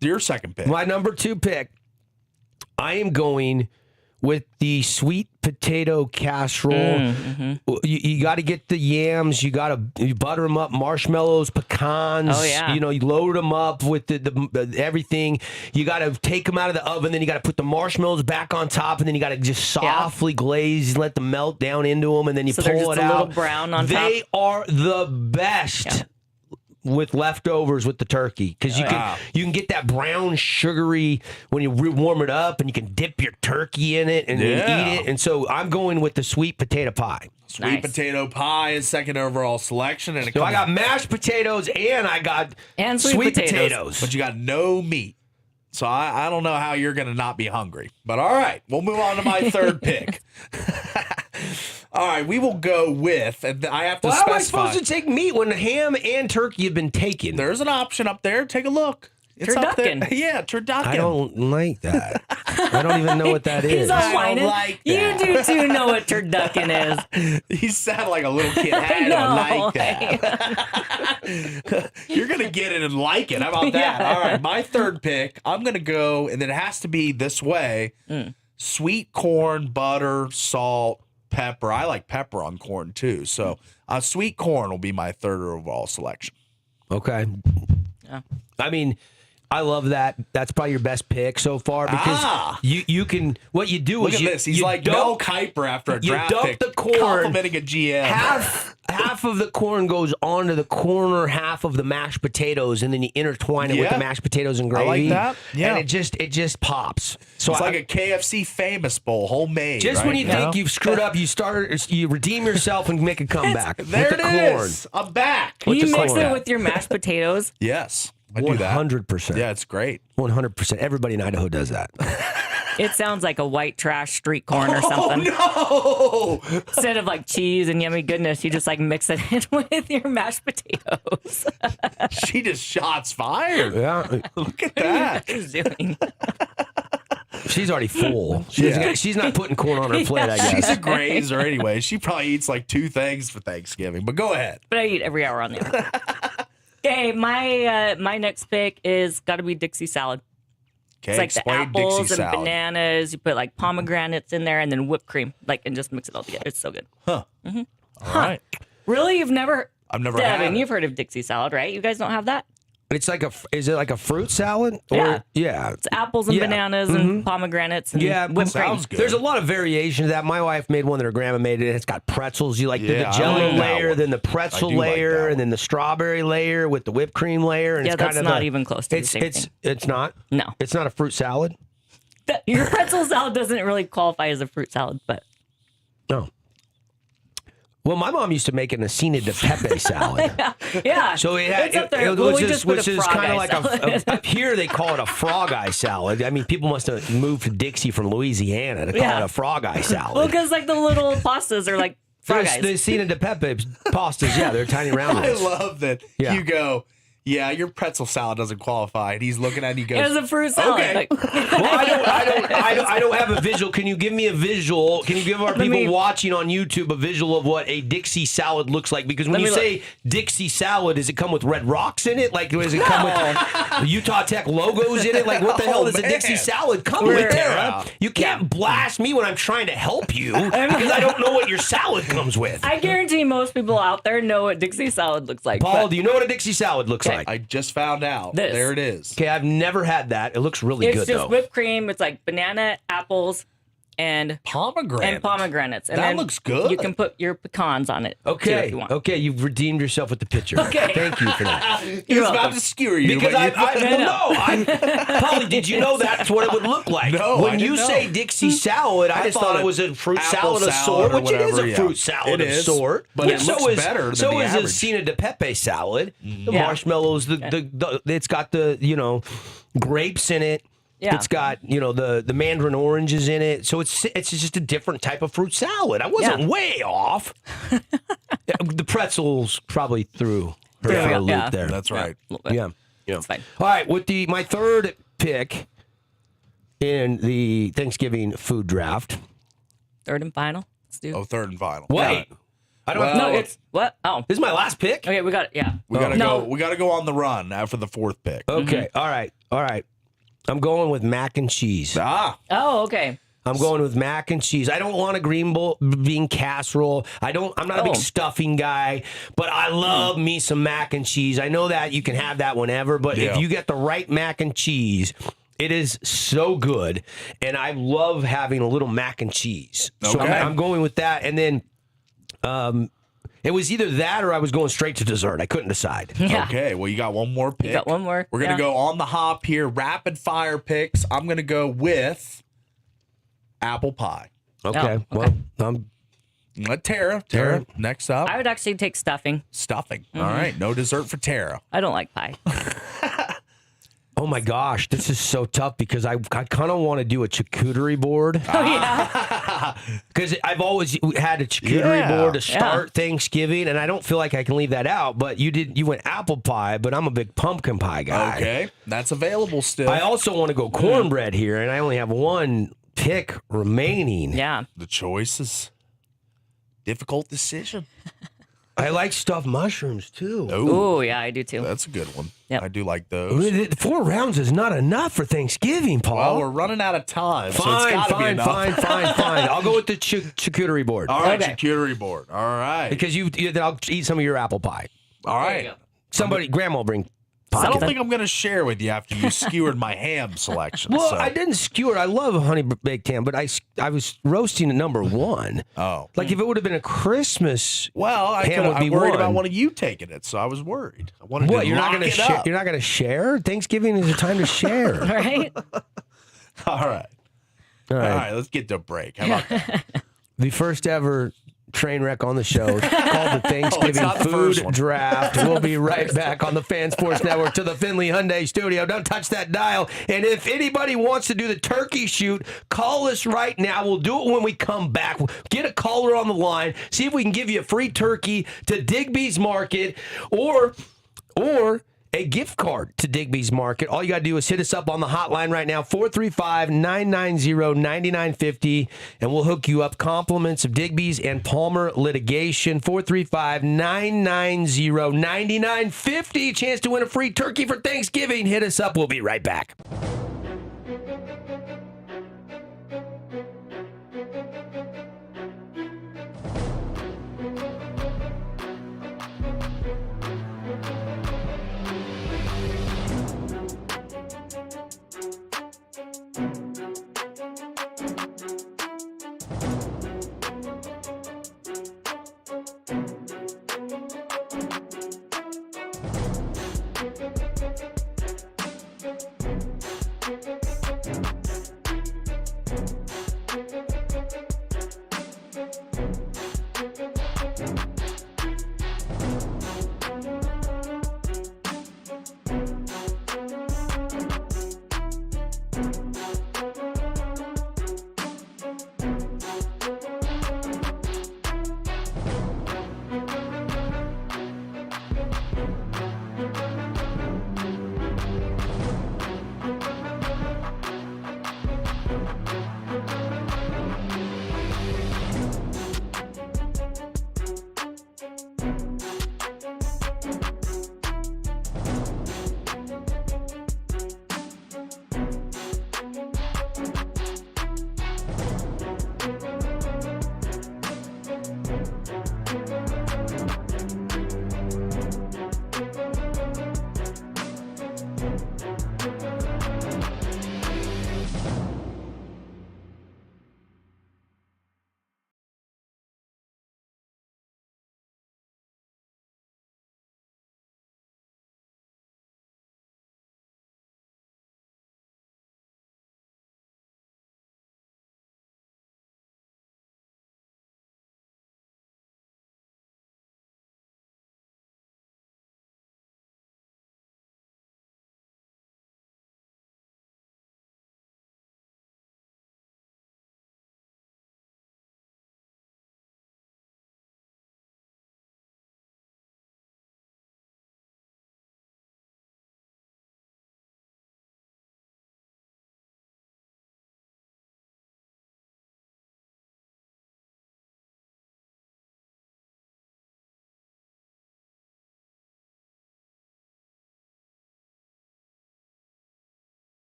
Your second pick. My number 2 pick, I am going with the sweet potato casserole. You got to get the yams. You got to butter them up, marshmallows, pecans. Oh, yeah. You load them up with the everything. You got to take them out of the oven. Then you got to put the marshmallows back on top, and then you got to just softly glaze, let them melt down into them, and then you So pull they're it just a out. little brown on They top? are the best. Yeah. With leftovers with the turkey, because you can get that brown sugary when you warm it up, and you can dip your turkey in it and Yeah. eat it. And so I'm going with the sweet potato pie. Sweet Nice. potato pie is second overall selection, and it So I comes- got mashed potatoes and I got And sweet potatoes. but you got no meat. So I don't know how you're going to not be hungry. But all right, we'll move on to my third pick. All right, we will go with, and I have to Well, how am I specify. supposed to take meat when the ham and turkey have been taken? There's an option up there. Take a look. It's up there. Turducken. Yeah, turducken. I don't like that. I don't even know what that He's is. all I don't whining. like You that. do too know what turducken is. He sounded like a little kid. I don't like that. You're going to get it and like it. How about that? Yeah. All right, my third pick, I'm going to go, and it has to be this way. Sweet corn, butter, salt, pepper. I like pepper on corn, too. So sweet corn will be my third overall selection. Okay. Yeah. I mean, I love that. That's probably your best pick so far because you can. What you do Look is at you, this. He's you like Mel Kiper after a you draft dump pick, the corn. complimenting a GM. Half of the corn goes onto the corner half of the mashed potatoes, and then you intertwine it with Yeah. the mashed potatoes and I gravy. like that. Yeah. and it just pops. So It's I- like a KFC famous bowl, homemade. just right? when you think you've screwed up, you redeem yourself and make a comeback. There with it the corn. is. I'm back. With You the mix corn. it with your mashed potatoes. Yes, I do that. 100%. Yeah, it's great. 100%. Everybody in Idaho does that. It sounds like a white trash street corn or something. Oh no! Instead of like cheese and yummy goodness, you just like mix it in with your mashed potatoes. She just shots fired. Yeah, Look at that. What doing? she's already full. She's not putting corn on her plate. I guess. She's a grazer anyway. She probably eats like 2 things for Thanksgiving. But go ahead. But I eat every hour on the hour. Okay, my next pick is got to be Dixie salad. Okay, It's like the explain apples Dixie and salad. bananas. You put like pomegranates in there and then whipped cream, like, and just mix it all together. It's so good. All right. Really? You've never? I've never had Devin, it. you've heard of Dixie salad, right? You guys don't have that? It's like is it like a fruit salad? Or, Yeah. Yeah. It's apples and Yeah. bananas and pomegranates and Yeah, whipped cream. sounds good. There's a lot of variation to that. My wife made one that her grandma made. It's got pretzels. You like Yeah, the I jelly like that layer, one. then the I pretzel do like layer, that and then the strawberry layer with the whipped cream layer. And Yeah, it's that's kind of not even close to the same thing. It's not. No. It's not a fruit salad. Your pretzel salad doesn't really qualify as a fruit salad, but No. Well, my mom used to make an Acina de Pepe salad. yeah. So it had, it's up there. it Well, was we just, put which a is frog kind of eye like salad. up here they call it a frog eye salad. I mean, people must have moved to Dixie from Louisiana to call Yeah. it a frog eye Well, salad. because like the little pastas are like frog eyes. The Acina de Pepe pastas, yeah, they're tiny round I ones. love that Yeah. you go, yeah, your pretzel salad doesn't qualify. And he's looking at it, he goes, As a fruit salad. Okay. Like, Well, I don't have a visual. Can you give me a visual? Can you give our people watching on YouTube a visual of what a Dixie salad looks like? Because when Let you me say Dixie salad, does it come with red rocks in it? Like, does it come with Utah Tech logos in it? Like, what the hell does a man. Dixie salad come We're- with, Tara? Yeah. You can't blast me when I'm trying to help you because I don't know what your salad comes with. I guarantee most people out there know what Dixie salad looks like. Paul, but do you know what a Dixie salad looks Okay. like? I just found out. This. There it is. Okay, I've never had that. It looks really it's good, just though. whipped cream. It's like banana, apples, and Pomegranate. pomegranates. And That then looks good. You can put your pecans on it. too, if Okay, you want. okay, you've redeemed yourself with the picture. Okay. Thank you for that. He was You're about welcome. to skewer you. Because but Polly, did you know that's what it would look like? No, I when didn't you know. say Dixie salad, I just thought it was a fruit apple salad of salad sort, or which it is whatever, a yeah. fruit salad It of is, sort. but it so looks is, better than so the is average. a Acina de Pepe salad. The Yeah. marshmallows, it's got the grapes in it. Yeah. It's got the mandarin oranges in it, so it's just a different type of fruit salad. I wasn't Yeah. way off. The pretzels probably threw her Yeah, for a loop yeah. there. That's right. A little bit. Yeah. It's fine. All right, with my third pick in the Thanksgiving food draft. Third and final. Let's do. Oh, third and final. Wait, I don't. Well, No, it's what? Oh, This is my last pick. okay. We got it. Yeah. We gotta No. go. We gotta go on the run after the fourth pick. Okay. All right. I'm going with mac and cheese. Ah, Oh, okay. I'm going with mac and cheese. I don't want a green bean casserole. I'm not a big Oh. stuffing guy, but I love me some mac and cheese. I know that you can have that whenever, but Yeah. if you get the right mac and cheese, it is so good. And I love having a little mac and cheese. So Okay. I'm going with that. And then it was either that or I was going straight to dessert. I couldn't decide. Yeah. okay. Well, you got one more pick. You got one more. We're gonna Yeah. go on the hop here. Rapid fire picks. I'm gonna go with apple pie. Okay. Oh, Well, Let Tara. Tara. Next up, I would actually take stuffing. stuffing. All right. No dessert for Tara. I don't like pie. oh my gosh, this is so tough because I kind of want to do a charcuterie board. Oh yeah. Because I've always had a charcuterie Yeah. board to start Thanksgiving, and I don't feel like I can leave that out. But you went apple pie, but I'm a big pumpkin pie guy. Okay. That's available still. I also want to go cornbread here, and I only have one pick remaining. Yeah. the choice is difficult decision. I like stuffed mushrooms too. Oh yeah, I do too. That's a good one. Yep. I do like those. 4 rounds is not enough for Thanksgiving, Paul. Well, we're running out of time, so it's fine, got to be fine, enough. fine. I'll go with the charcuterie board. All right, Okay. charcuterie board. All right. Because I'll eat some of your apple pie. All There you right. go. Somebody, Grandma will bring I don't pocket. think I'm going to share with you after you skewered my ham selection. Well, so. I didn't skewer it. I love honey baked ham, but I was roasting at number 1. Oh. Like if it would have been a Christmas. Well, ham would I'm be worried one. about one of you taking it, so I was worried. I wanted What to you're not lock going to it share? up. You're not going to share. Thanksgiving is a time to share. Right. All right. All All right. right, let's get to a break. How about that? The first ever train wreck on the show called the Thanksgiving not the Food first one. Draft. We'll be right back on the Fan Sports Network to the Findlay Hyundai studio. Don't touch that dial. And if anybody wants to do the turkey shoot, call us right now. We'll do it when we come back. We'll get a caller on the line, see if we can give you a free turkey to Digby's Market or a gift card to Digby's Market. All you got to do is hit us up on the hotline right now, 435-990-9950, and we'll hook you up. Compliments of Digby's and Palmer Litigation, 435-990-9950. Chance to win a free turkey for Thanksgiving. Hit us up. We'll be right back.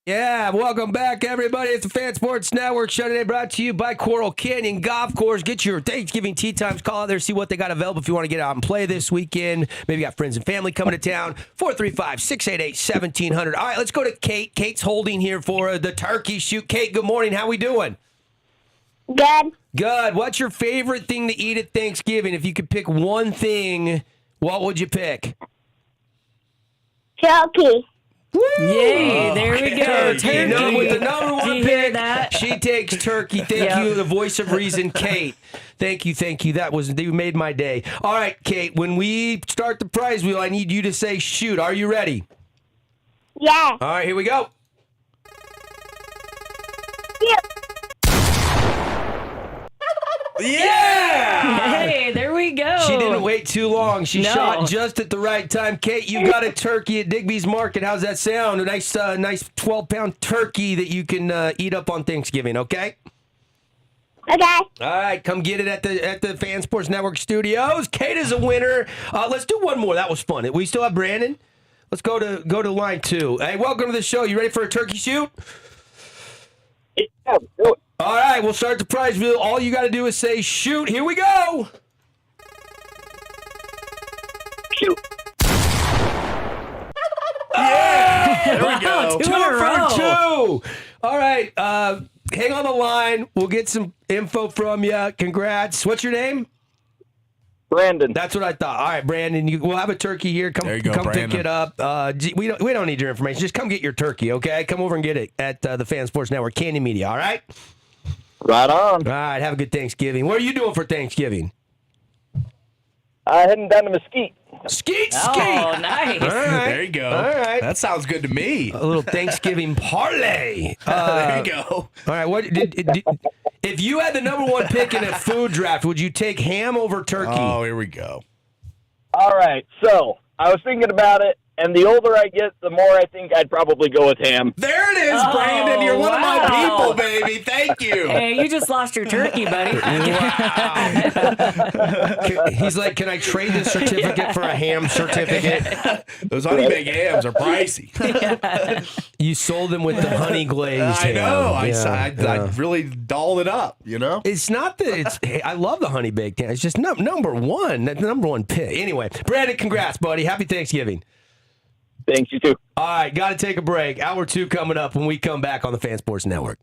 Yeah, welcome back, everybody. It's the Fan Sports Network show today, brought to you by Coral Canyon Golf Course. Get your Thanksgiving tee times. Call out there, see what they got available if you want to get out and play this weekend. Maybe you got friends and family coming to town. 435-688-1700. All right, let's go to Kate. Kate's holding here for the turkey shoot. Kate, good morning. How we doing? Good. Good. What's your favorite thing to eat at Thanksgiving? If you could pick one thing, what would you pick? Turkey. Yay, there we go. Turkey. No, with the number Do one you hear pick, that? she takes turkey. Thank Yep. you, the voice of reason, Kate. Thank you. You made my day. All right, Kate, when we start the prize wheel, I need you to say shoot. Are you ready? Yeah. All right, here we go. Yeah! Hey, there we go. She didn't wait too long. She No. shot just at the right time. Kate, you got a turkey at Digby's Market. How's that sound? A nice 12-pound turkey that you can eat up on Thanksgiving, okay? Okay. All right, come get it at the Fan Sports Network studios. Kate is a winner. Let's do one more. That was fun. We still have Brandon. Let's go to line 2. Hey, welcome to the show. You ready for a turkey shoot? Yeah, do it. All right, we'll start the prize wheel. All you got to do is say shoot. Here we go. Shoot. Yeah! There we go. Two in a row. for 2. All right, hang on the line. We'll get some info from you. Congrats. What's your name? Brandon. That's what I thought. All right, Brandon, we'll have a turkey here. Come, There you go, come Brandon. pick it up. We don't need your information. Just come get your turkey, okay? Come over and get it at the Fan Sports Network, Canyon Media. All right. Right on. All right. Have a good Thanksgiving. What are you doing for Thanksgiving? Heading down to Mesquite. Skeet. Oh, nice. All right. There you go. All right. That sounds good to me. A little Thanksgiving parlay. There you go. All right. What if you had the number 1 pick in a food draft? Would you take ham over turkey? Oh, here we go. All right, so I was thinking about it, and the older I get, the more I think I'd probably go with ham. There it is, Oh, Brandon. You're one of my wow. people, baby. Thank you. Hey, you just lost your turkey, buddy. He's like, can I trade this certificate for a ham certificate? Those honey baked hams are pricey. You sold them with the honey glazed I know. ham. I really dolled it up, you know? It's not that it's. Hey, I love the honey baked ham. It's just number one. That's the number 1 pick. Anyway, Brandon, congrats, buddy. Happy Thanksgiving. Thanks, you too. All right, got to take a break. Hour 2 coming up when we come back on the Fan Sports Network.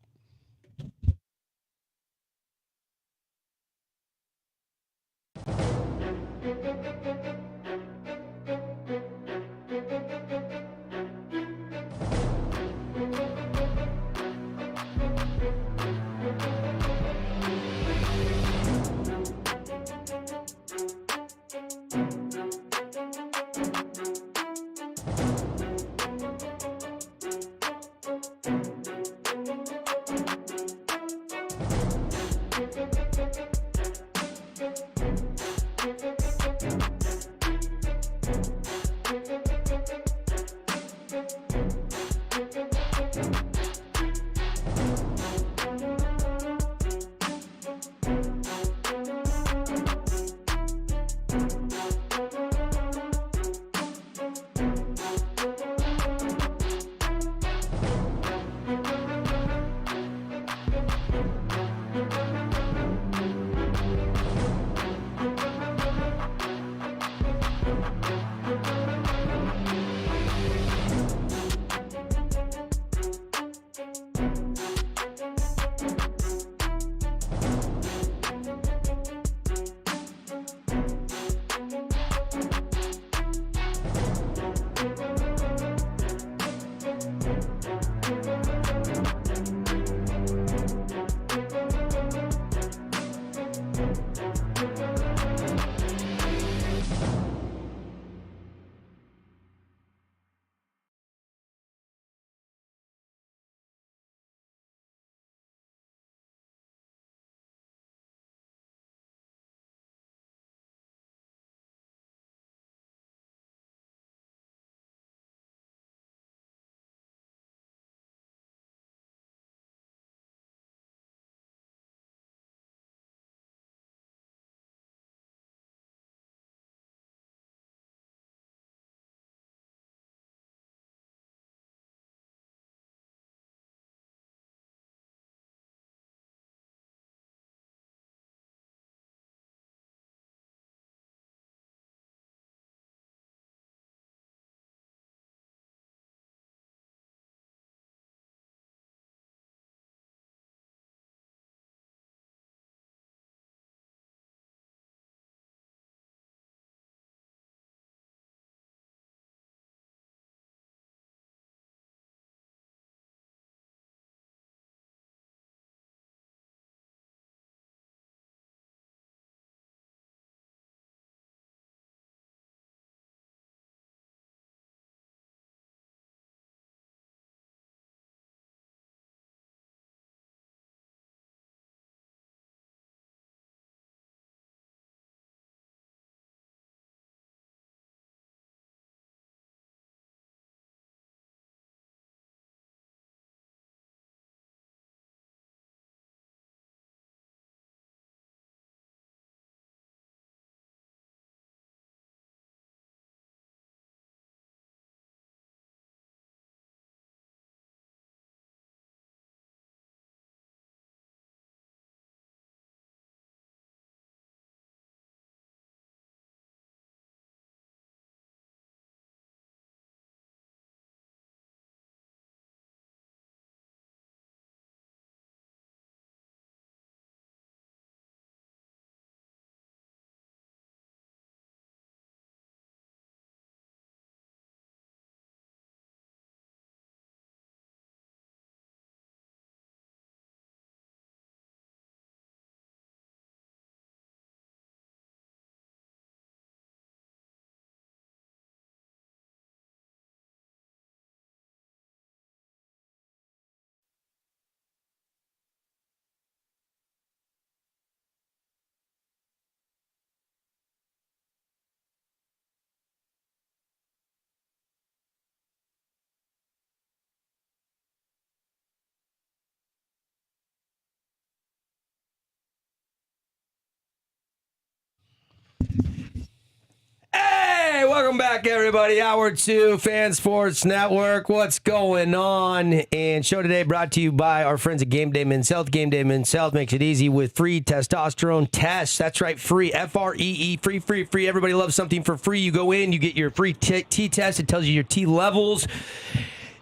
Welcome back, everybody. Hour 2, Fan Sports Network. What's going on? And show today brought to you by our friends at Game Day Men's Health. Game Day Men's Health makes it easy with free testosterone tests. That's right, free, F-R-E-E, free. Everybody loves something for free. You go in, you get your free T test. It tells you your T levels.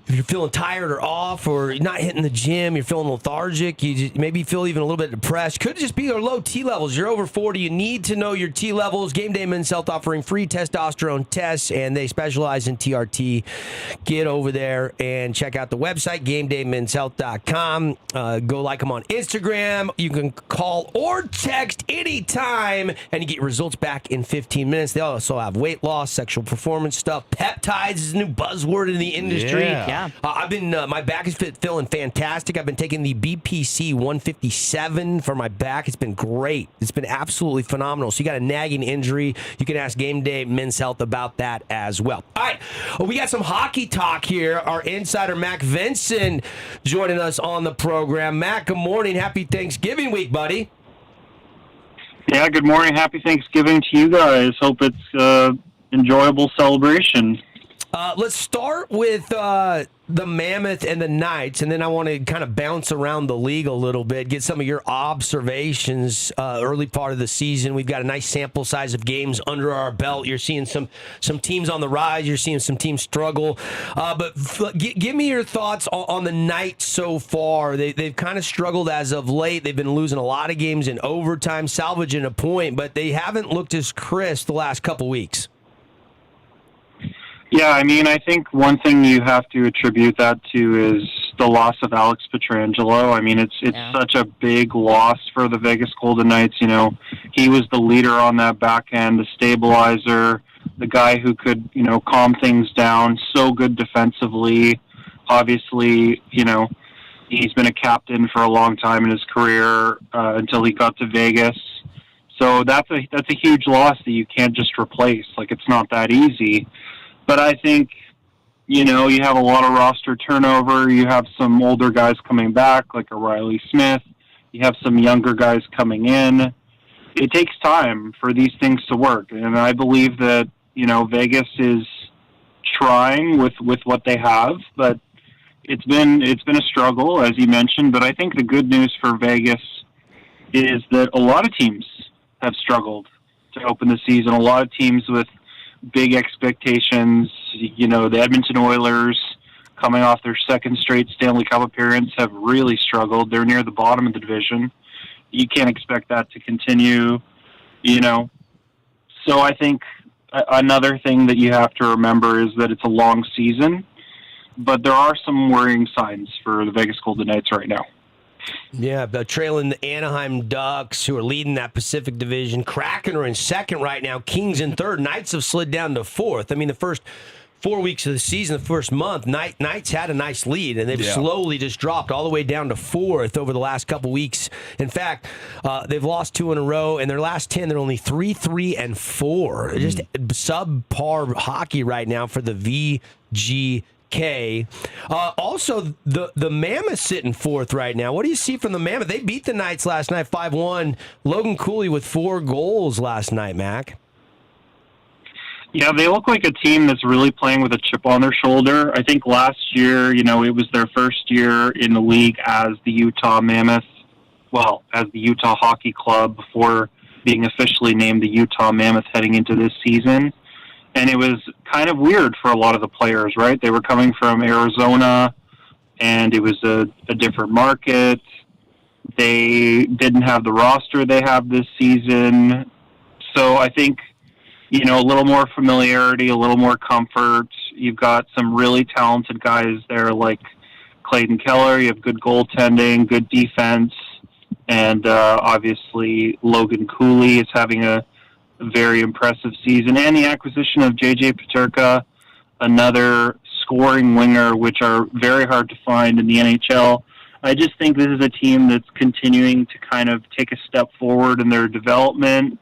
If you're feeling tired or off or you're not hitting the gym, you're feeling lethargic, maybe feel even a little bit depressed. Could just be your low T levels. You're over 40. You need to know your T levels. Game Day Men's Health offering free testosterone tests, and they specialize in TRT. Get over there and check out the website, GameDayMen'sHealth.com. Go like them on Instagram. You can call or text anytime, and you get your results back in 15 minutes. They also have weight loss, sexual performance stuff. Peptides is a new buzzword in the industry. Yeah. I've been my back is feeling fantastic. I've been taking the BPC 157 for my back. It's been great. It's been absolutely phenomenal. So you got a nagging injury, you can ask Game Day Men's Health about that as well. All right, we got some hockey talk here. Our insider Mac Vincent joining us on the program. Mac, good morning. Happy Thanksgiving week, buddy. Yeah, good morning. Happy Thanksgiving to you guys. Hope it's enjoyable celebration. Let's start with the Mammoth and the Knights, and then I want to kind of bounce around the league a little bit, get some of your observations early part of the season. We've got a nice sample size of games under our belt. You're seeing some teams on the rise. You're seeing some teams struggle. But give me your thoughts on the Knights so far. They've kind of struggled as of late. They've been losing a lot of games in overtime, salvaging a point, but they haven't looked as crisp the last couple weeks. Yeah, I mean, I think one thing you have to attribute that to is the loss of Alex Pietrangelo. I mean, it's such a big loss for the Vegas Golden Knights. You know, he was the leader on that back end, the stabilizer, the guy who could, calm things down, so good defensively. Obviously, he's been a captain for a long time in his career until he got to Vegas. So that's a huge loss that you can't just replace. Like, it's not that easy. But I think, you have a lot of roster turnover. You have some older guys coming back, like a Riley Smith. You have some younger guys coming in. It takes time for these things to work. And I believe that, Vegas is trying with what they have. But it's been a struggle, as you mentioned. But I think the good news for Vegas is that a lot of teams have struggled to open the season. A lot of teams with big expectations. The Edmonton Oilers, coming off their second straight Stanley Cup appearance, have really struggled. They're near the bottom of the division. You can't expect that to continue, So I think another thing that you have to remember is that it's a long season, but there are some worrying signs for the Vegas Golden Knights right now. Yeah, trailing the Anaheim Ducks, who are leading that Pacific Division. Kraken are in second right now. Kings in third. Knights have slid down to fourth. I mean, the first 4 weeks of the season, the first month, Knights had a nice lead, and they've slowly just dropped all the way down to fourth over the last couple weeks. In fact, they've lost 2 in a row, and their last 10, they're only 3-3-4. Just subpar hockey right now for the VGK. Also, the Mammoth sitting fourth right now. What do you see from the Mammoth? They beat the Knights last night 5-1. Logan Cooley with 4 goals last night, Mac. Yeah, they look like a team that's really playing with a chip on their shoulder. I think last year, it was their first year in the league as the Utah Mammoth, as the Utah Hockey Club before being officially named the Utah Mammoth heading into this season. And it was kind of weird for a lot of the players, right? They were coming from Arizona, and it was a different market. They didn't have the roster they have this season. So I think, a little more familiarity, a little more comfort. You've got some really talented guys there like Clayton Keller. You have good goaltending, good defense, and obviously Logan Cooley is having a very impressive season, and the acquisition of J.J. Peterka, another scoring winger, which are very hard to find in the NHL. I just think this is a team that's continuing to kind of take a step forward in their development.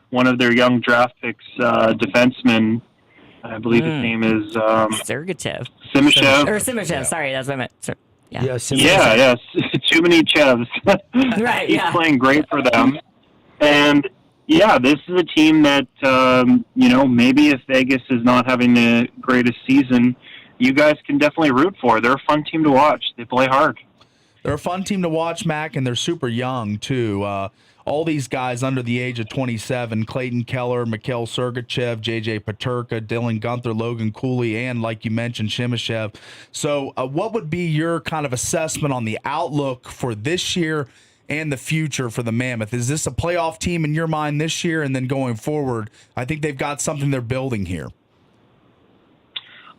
One of their young draft picks, defenseman, I believe his name is Sergachev. Simashev. Or Simashev, sorry, that's what I meant. Yeah, yes. Too many Chevs. Right, He's playing great for them. And yeah, this is a team that, maybe if Vegas is not having the greatest season, you guys can definitely root for. They're a fun team to watch. They play hard. They're a fun team to watch, Mac, and they're super young, too. All these guys under the age of 27, Clayton Keller, Mikhail Sergachev, J.J. Paterka, Dylan Gunther, Logan Cooley, and, like you mentioned, Shimashev. So what would be your kind of assessment on the outlook for this year and the future for the Mammoth? Is this a playoff team in your mind this year and then going forward? I think they've got something they're building here.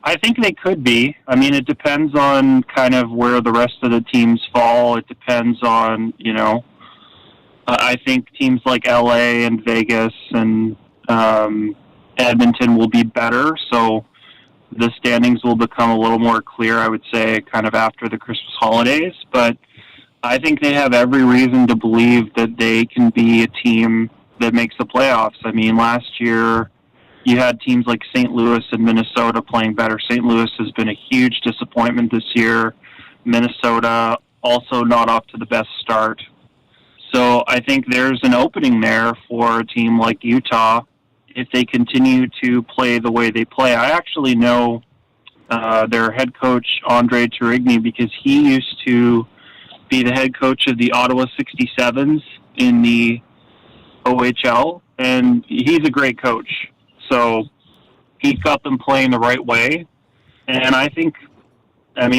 I think they could be. I mean, it depends on kind of where the rest of the teams fall. It depends on, I think teams like LA and Vegas and Edmonton will be better. So the standings will become a little more clear, I would say, kind of after the Christmas holidays. But I think they have every reason to believe that they can be a team that makes the playoffs. I mean, last year you had teams like St. Louis and Minnesota playing better. St. Louis has been a huge disappointment this year. Minnesota also not off to the best start. So I think there's an opening there for a team like Utah if they continue to play the way they play. I actually know their head coach, Andre Turigny, because he used to be the head coach of the Ottawa 67s in the OHL, and he's a great coach. So he's got them playing the right way, and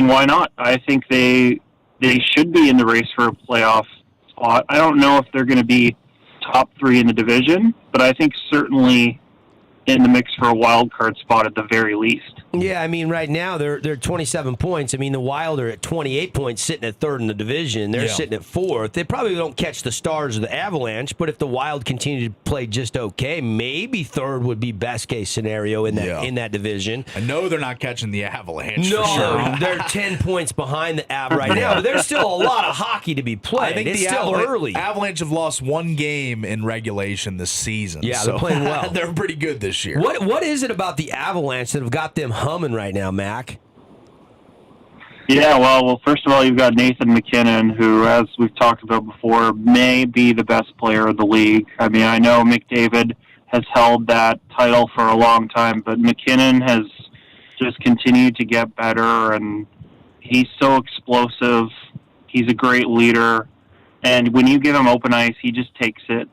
why not? I think they should be in the race for a playoff spot. I don't know if they're going to be top 3 in the division, but I think certainly in the mix for a wild card spot at the very least. Yeah, I mean, right now they're 27 points. I mean, the Wild are at 28 points, sitting at 3rd in the division. They're sitting at 4th. They probably don't catch the Stars or the Avalanche, but if the Wild continue to play just okay, maybe 3rd would be best case scenario in that division. I know they're not catching the Avalanche. No, for sure. They're 10 points behind the Av right now, but there's still a lot of hockey to be played. I think it's the still early. Avalanche have lost 1 game in regulation this season. Yeah, they're playing well. They're pretty good this year. What is it about the Avalanche that have got them humming right now, Mac? Yeah, well, first of all, you've got Nathan McKinnon, who, as we've talked about before, may be the best player of the league. I mean, I know McDavid has held that title for a long time, but McKinnon has just continued to get better, and he's so explosive. He's a great leader, and when you give him open ice, he just takes it.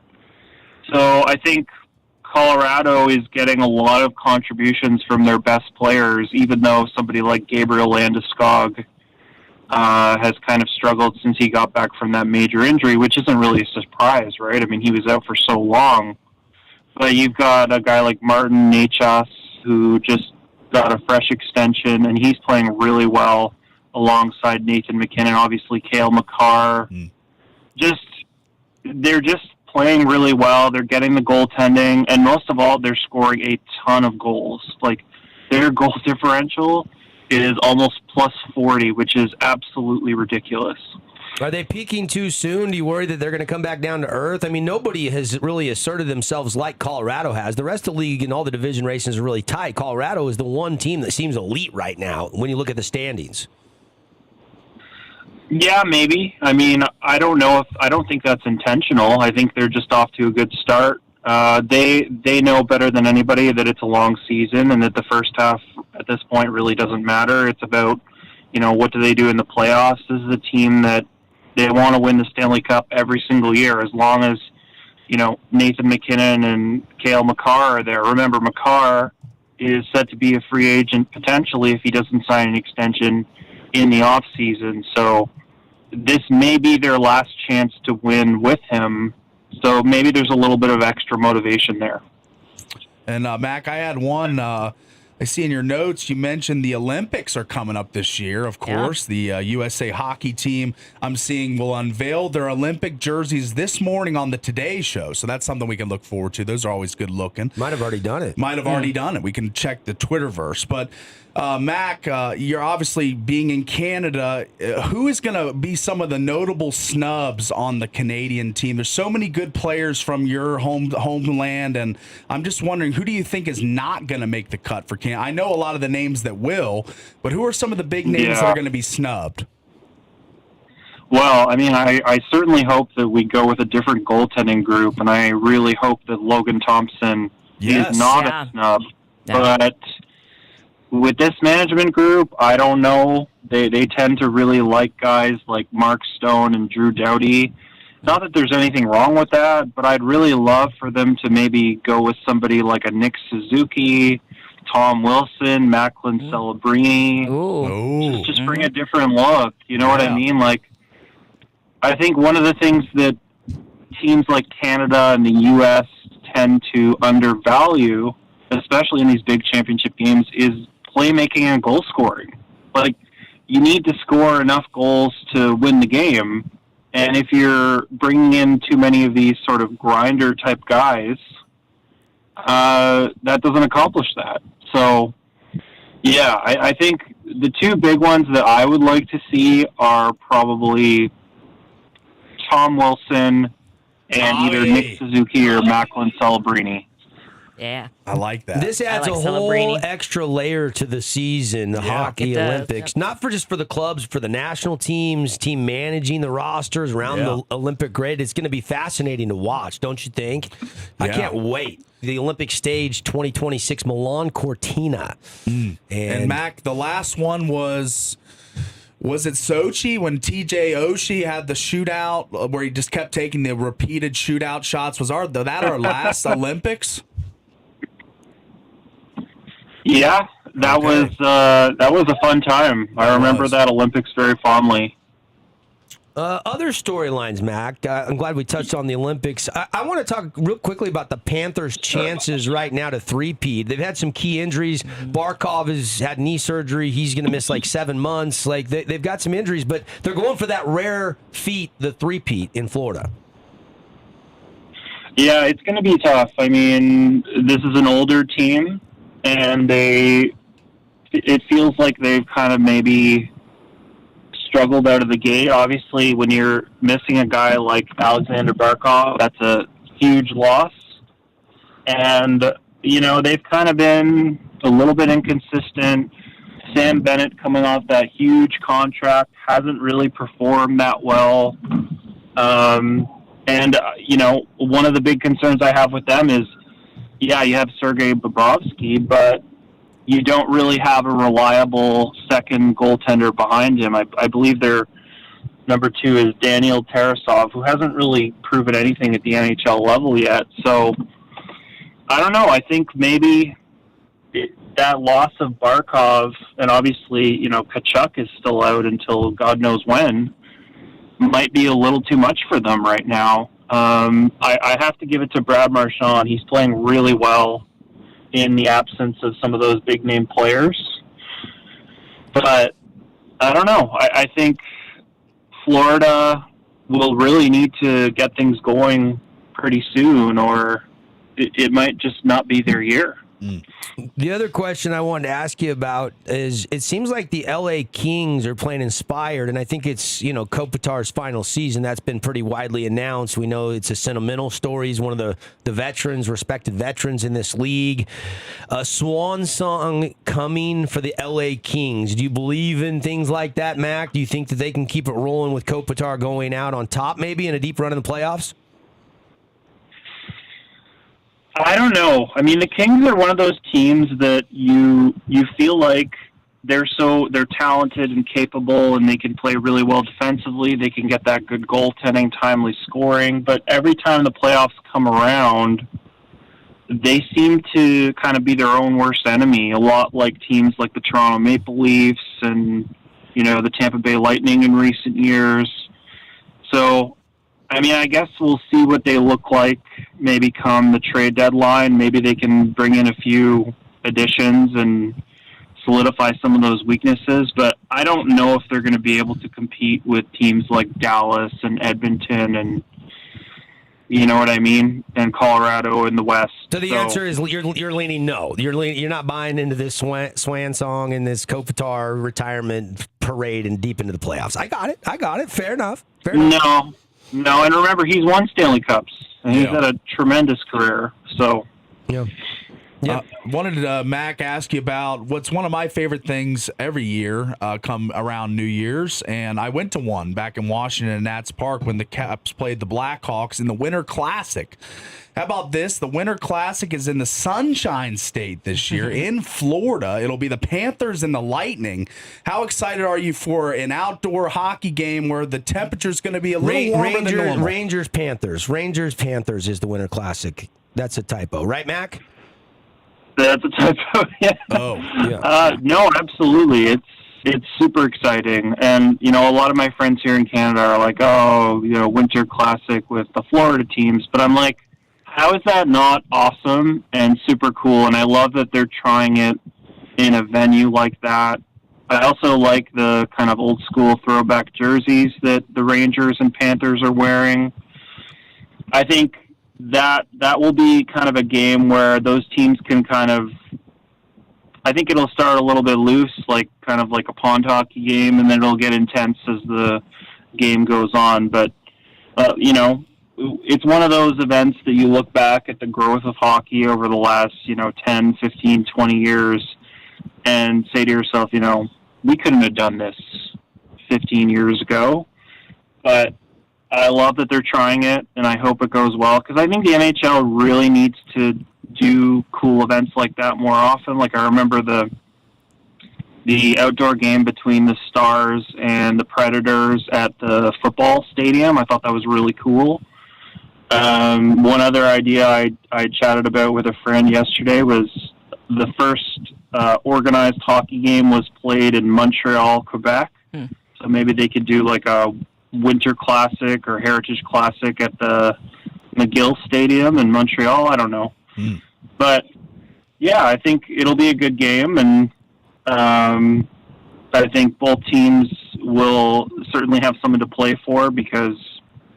So I think Colorado is getting a lot of contributions from their best players, even though somebody like Gabriel Landeskog has kind of struggled since he got back from that major injury, which isn't really a surprise, right? I mean, he was out for so long. But you've got a guy like Martin Necas, who just got a fresh extension, and he's playing really well alongside Nathan McKinnon, obviously Cale Makar. They're just playing really well. They're getting the goaltending, and most of all, they're scoring a ton of goals. Like, their goal differential is almost plus 40, which is absolutely ridiculous. Are they peaking too soon? Do you worry that they're going to come back down to earth? I mean, nobody has really asserted themselves like Colorado has. The rest of the league and all the division races are really tight. Colorado is the one team that seems elite right now when you look at the standings. Yeah, maybe. I mean, I don't think that's intentional. I think they're just off to a good start. They know better than anybody that it's a long season and that the first half at this point really doesn't matter. It's about, what do they do in the playoffs? This is a team that they want to win the Stanley Cup every single year, as long as, Nathan McKinnon and Cale Makar are there. Remember, Makar is set to be a free agent potentially if he doesn't sign an extension in the off season. So this may be their last chance to win with him. So maybe there's a little bit of extra motivation there. And Mac, I had one. I see in your notes you mentioned the Olympics are coming up this year. Of course, the USA hockey team I'm seeing will unveil their Olympic jerseys this morning on the Today Show. So that's something we can look forward to. Those are always good looking. Might have already done it. We can check the Twitterverse. But Mac, you're obviously being in Canada. Who is going to be some of the notable snubs on the Canadian team? There's so many good players from your homeland, and I'm just wondering, who do you think is not going to make the cut for Canada? I know a lot of the names that will, but who are some of the big names that are going to be snubbed? Well, I mean, I certainly hope that we go with a different goaltending group, and I really hope that Logan Thompson is not a snub. Yeah. But with this management group, I don't know. They tend to really like guys like Mark Stone and Drew Doughty. Not that there's anything wrong with that, but I'd really love for them to maybe go with somebody like a Nick Suzuki, Tom Wilson, Macklin Celebrini. Just bring a different look. You know what I mean? Like, I think one of the things that teams like Canada and the U.S. tend to undervalue, especially in these big championship games, is playmaking and goal scoring. Like, you need to score enough goals to win the game. And if you're bringing in too many of these sort of grinder-type guys, that doesn't accomplish that. So, yeah, I think the two big ones that I would like to see are probably Tom Wilson and either Nick Suzuki or Macklin Celebrini. Yeah. I like that. This adds like a whole Celebrini. extra layer to the season, the hockey It does, Olympics. Not just for the clubs, for the national teams, team managing the rosters around the Olympic grid. It's going to be fascinating to watch, don't you think? I can't wait. The Olympic stage 2026 Milan Cortina. And Mac, the last one was it Sochi when TJ Oshie had the shootout where he just kept taking the repeated shootout shots? Was that our last Olympics? Yeah, that was a fun time. I remember that Olympics very fondly. Other storylines, Mac. I'm glad we touched on the Olympics. I want to talk real quickly about the Panthers' chances right now to three-peat. They've had some key injuries. Barkov has had knee surgery. He's going to miss like 7 months. Like they've got some injuries, but they're going for that rare feat, the three-peat in Florida. Yeah, it's going to be tough. I mean, this is an older team, and it feels like they've kind of maybe struggled out of the gate. Obviously, when you're missing a guy like Alexander Barkov, that's a huge loss. And, you know, they've kind of been a little bit inconsistent. Sam Bennett, coming off that huge contract, hasn't really performed that well. You know, one of the big concerns I have with them is, yeah, you have Sergei Bobrovsky, but you don't really have a reliable second goaltender behind him. I believe their number 2 is Daniel Tarasov, who hasn't really proven anything at the NHL level yet. So, I don't know. I think maybe that loss of Barkov, and obviously, you know, Kachuk is still out until God knows when, might be a little too much for them right now. I have to give it to Brad Marchand. He's playing really well in the absence of some of those big-name players. But I don't know. I think Florida will really need to get things going pretty soon, or it might just not be their year. The other question I wanted to ask you about is, it seems like the LA Kings are playing inspired, and I think it's, you know, Kopitar's final season. That's been pretty widely announced. We know it's a sentimental story. He's one of the veterans, respected veterans in this league. A swan song coming for the LA Kings. Do you believe in things like that, Mac? Do you think that they can keep it rolling with Kopitar going out on top, maybe in a deep run in the playoffs? I don't know. I mean, the Kings are one of those teams that you feel like they're talented and capable, and they can play really well defensively. They can get that good goaltending, timely scoring. But every time the playoffs come around, they seem to kind of be their own worst enemy. A lot like teams like the Toronto Maple Leafs and, you know, the Tampa Bay Lightning in recent years. So, I mean, I guess we'll see what they look like maybe come the trade deadline. Maybe they can bring in a few additions and solidify some of those weaknesses. But I don't know if they're going to be able to compete with teams like Dallas and Edmonton and, you know what I mean, and Colorado in the West. So the answer is you're leaning no. You're not buying into this swan song and this Kopitar retirement parade and deep into the playoffs. I got it. Fair enough. No, and remember, he's won Stanley Cups, and he's had a tremendous career. So, yeah. Wanted Mac, ask you about what's one of my favorite things every year come around New Year's, and I went to one back in Washington in Nats Park when the Caps played the Blackhawks in the Winter Classic. How about this? The Winter Classic is in the Sunshine State this year in Florida. It'll be the Panthers and the Lightning. How excited are you for an outdoor hockey game where the temperature's going to be a little warmer than normal? Rangers Panthers is the Winter Classic. That's a typo, right, Mac? That's a typo. Yeah. Oh, yeah. No, absolutely. It's super exciting, and a lot of my friends here in Canada are like, "Oh, Winter Classic with the Florida teams," but I'm like, how is that not awesome and super cool? And I love that they're trying it in a venue like that. I also like the kind of old school throwback jerseys that the Rangers and Panthers are wearing. I think that will be kind of a game where those teams can I think it'll start a little bit loose, kind of like a pond hockey game, and then it'll get intense as the game goes on. But, it's one of those events that you look back at the growth of hockey over the last, 10, 15, 20 years and say to yourself, we couldn't have done this 15 years ago. But I love that they're trying it, and I hope it goes well, because I think the NHL really needs to do cool events like that more often. Like, I remember the outdoor game between the Stars and the Predators at the football stadium. I thought that was really cool. One other idea I chatted about with a friend yesterday was the first organized hockey game was played in Montreal, Quebec. So maybe they could do like a Winter Classic or Heritage Classic at the McGill Stadium in Montreal. I don't know. But, yeah, I think it'll be a good game, and I think both teams will certainly have something to play for because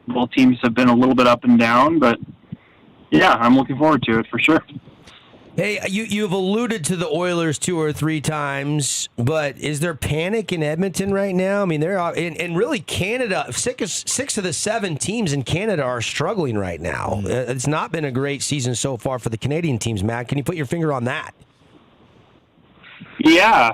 both teams have been a little bit up and down. But, yeah, I'm looking forward to it for sure. Hey, you've alluded to the Oilers 2 or 3 times, but is there panic in Edmonton right now? I mean, they're and really Canada. 6 of the 7 teams in Canada are struggling right now. It's not been a great season so far for the Canadian teams. Matt, can you put your finger on that? Yeah,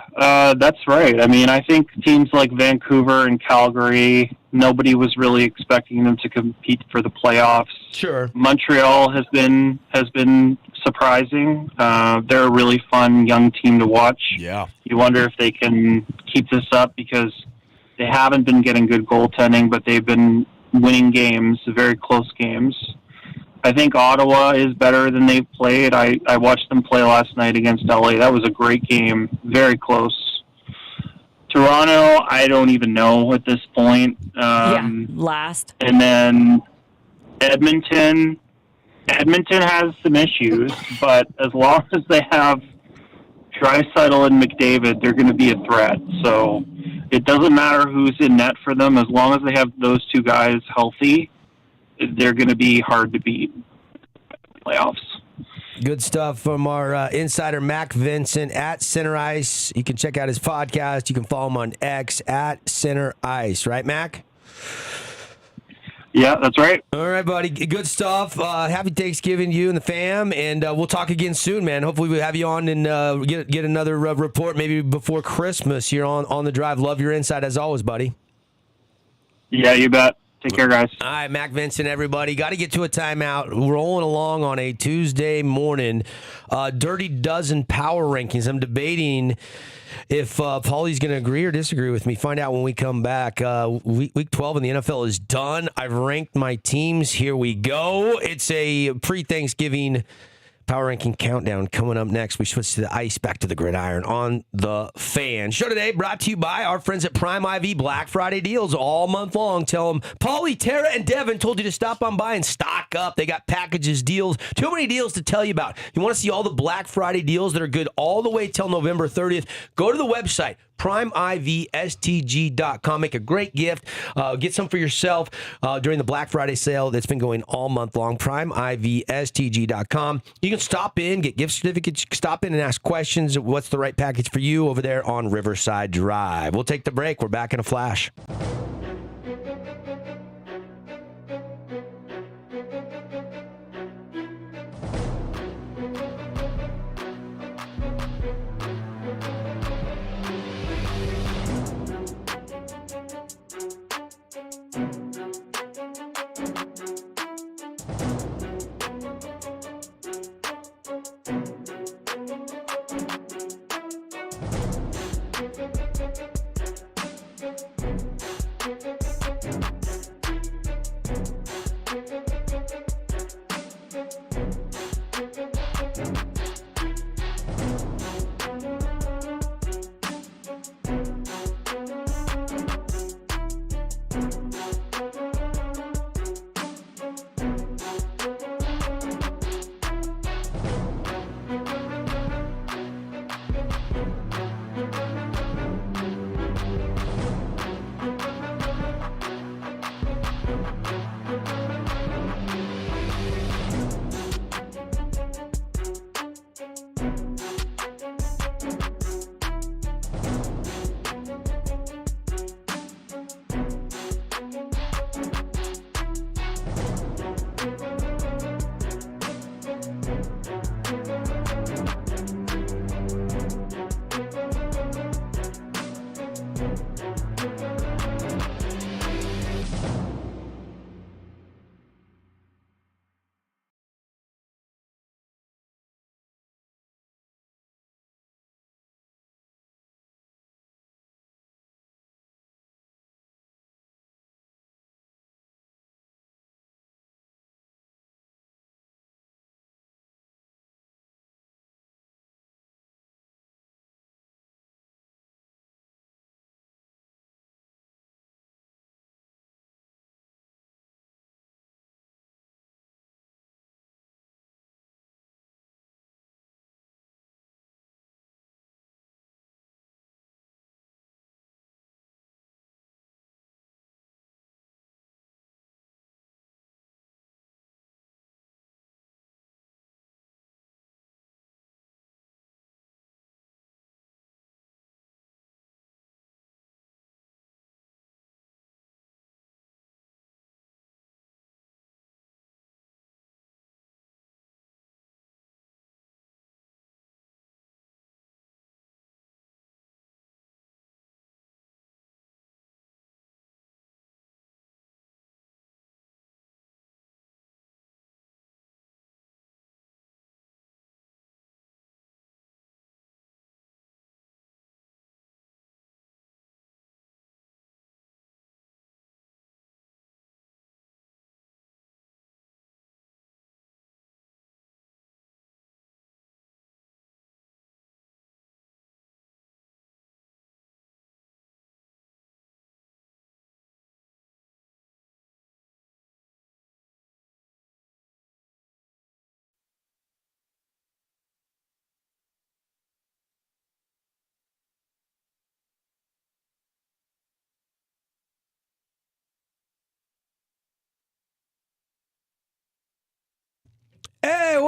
that's right. I mean, I think teams like Vancouver and Calgary, nobody was really expecting them to compete for the playoffs. Sure. Montreal has been surprising. They're a really fun young team to watch. Yeah. You wonder if they can keep this up because they haven't been getting good goaltending, but they've been winning games, very close games. I think Ottawa is better than they've played. I watched them play last night against LA. That was a great game, very close. Toronto, I don't even know at this point. Last. And then Edmonton has some issues, but as long as they have Draisaitl and McDavid, they're going to be a threat. So it doesn't matter who's in net for them. As long as they have those 2 guys healthy, they're going to be hard to beat in the playoffs. Good stuff from our insider, Mac Vincent, at Center Ice. You can check out his podcast. You can follow him on X, at Center Ice. Right, Mac? Yeah, that's right. All right, buddy. Good stuff. Happy Thanksgiving to you and the fam, and we'll talk again soon, man. Hopefully we'll have you on and get another report maybe before Christmas here on the drive. Love your insight as always, buddy. Yeah, you bet. Take care, guys. All right, Mac Vincent, everybody. Got to get to a timeout. Rolling along on a Tuesday morning. Dirty Dozen Power Rankings. I'm debating if Paulie's going to agree or disagree with me. Find out when we come back. Week 12 in the NFL is done. I've ranked my teams. Here we go. It's a pre-Thanksgiving Power Ranking Countdown coming up next. We switch to the ice, back to the gridiron on the Fan. Show today brought to you by our friends at Prime IV. Black Friday deals all month long. Tell them Paulie, Tara, and Devin told you to stop on by and stock up. They got packages, deals, too many deals to tell you about. You want to see all the Black Friday deals that are good all the way till November 30th? Go to the website, PrimeIVSTG.com. Make a great gift. Get some for yourself during the Black Friday sale that's been going all month long. PrimeIVSTG.com. You can stop in, get gift certificates. Stop in and ask questions. What's the right package for you over there on Riverside Drive? We'll take the break. We're back in a flash.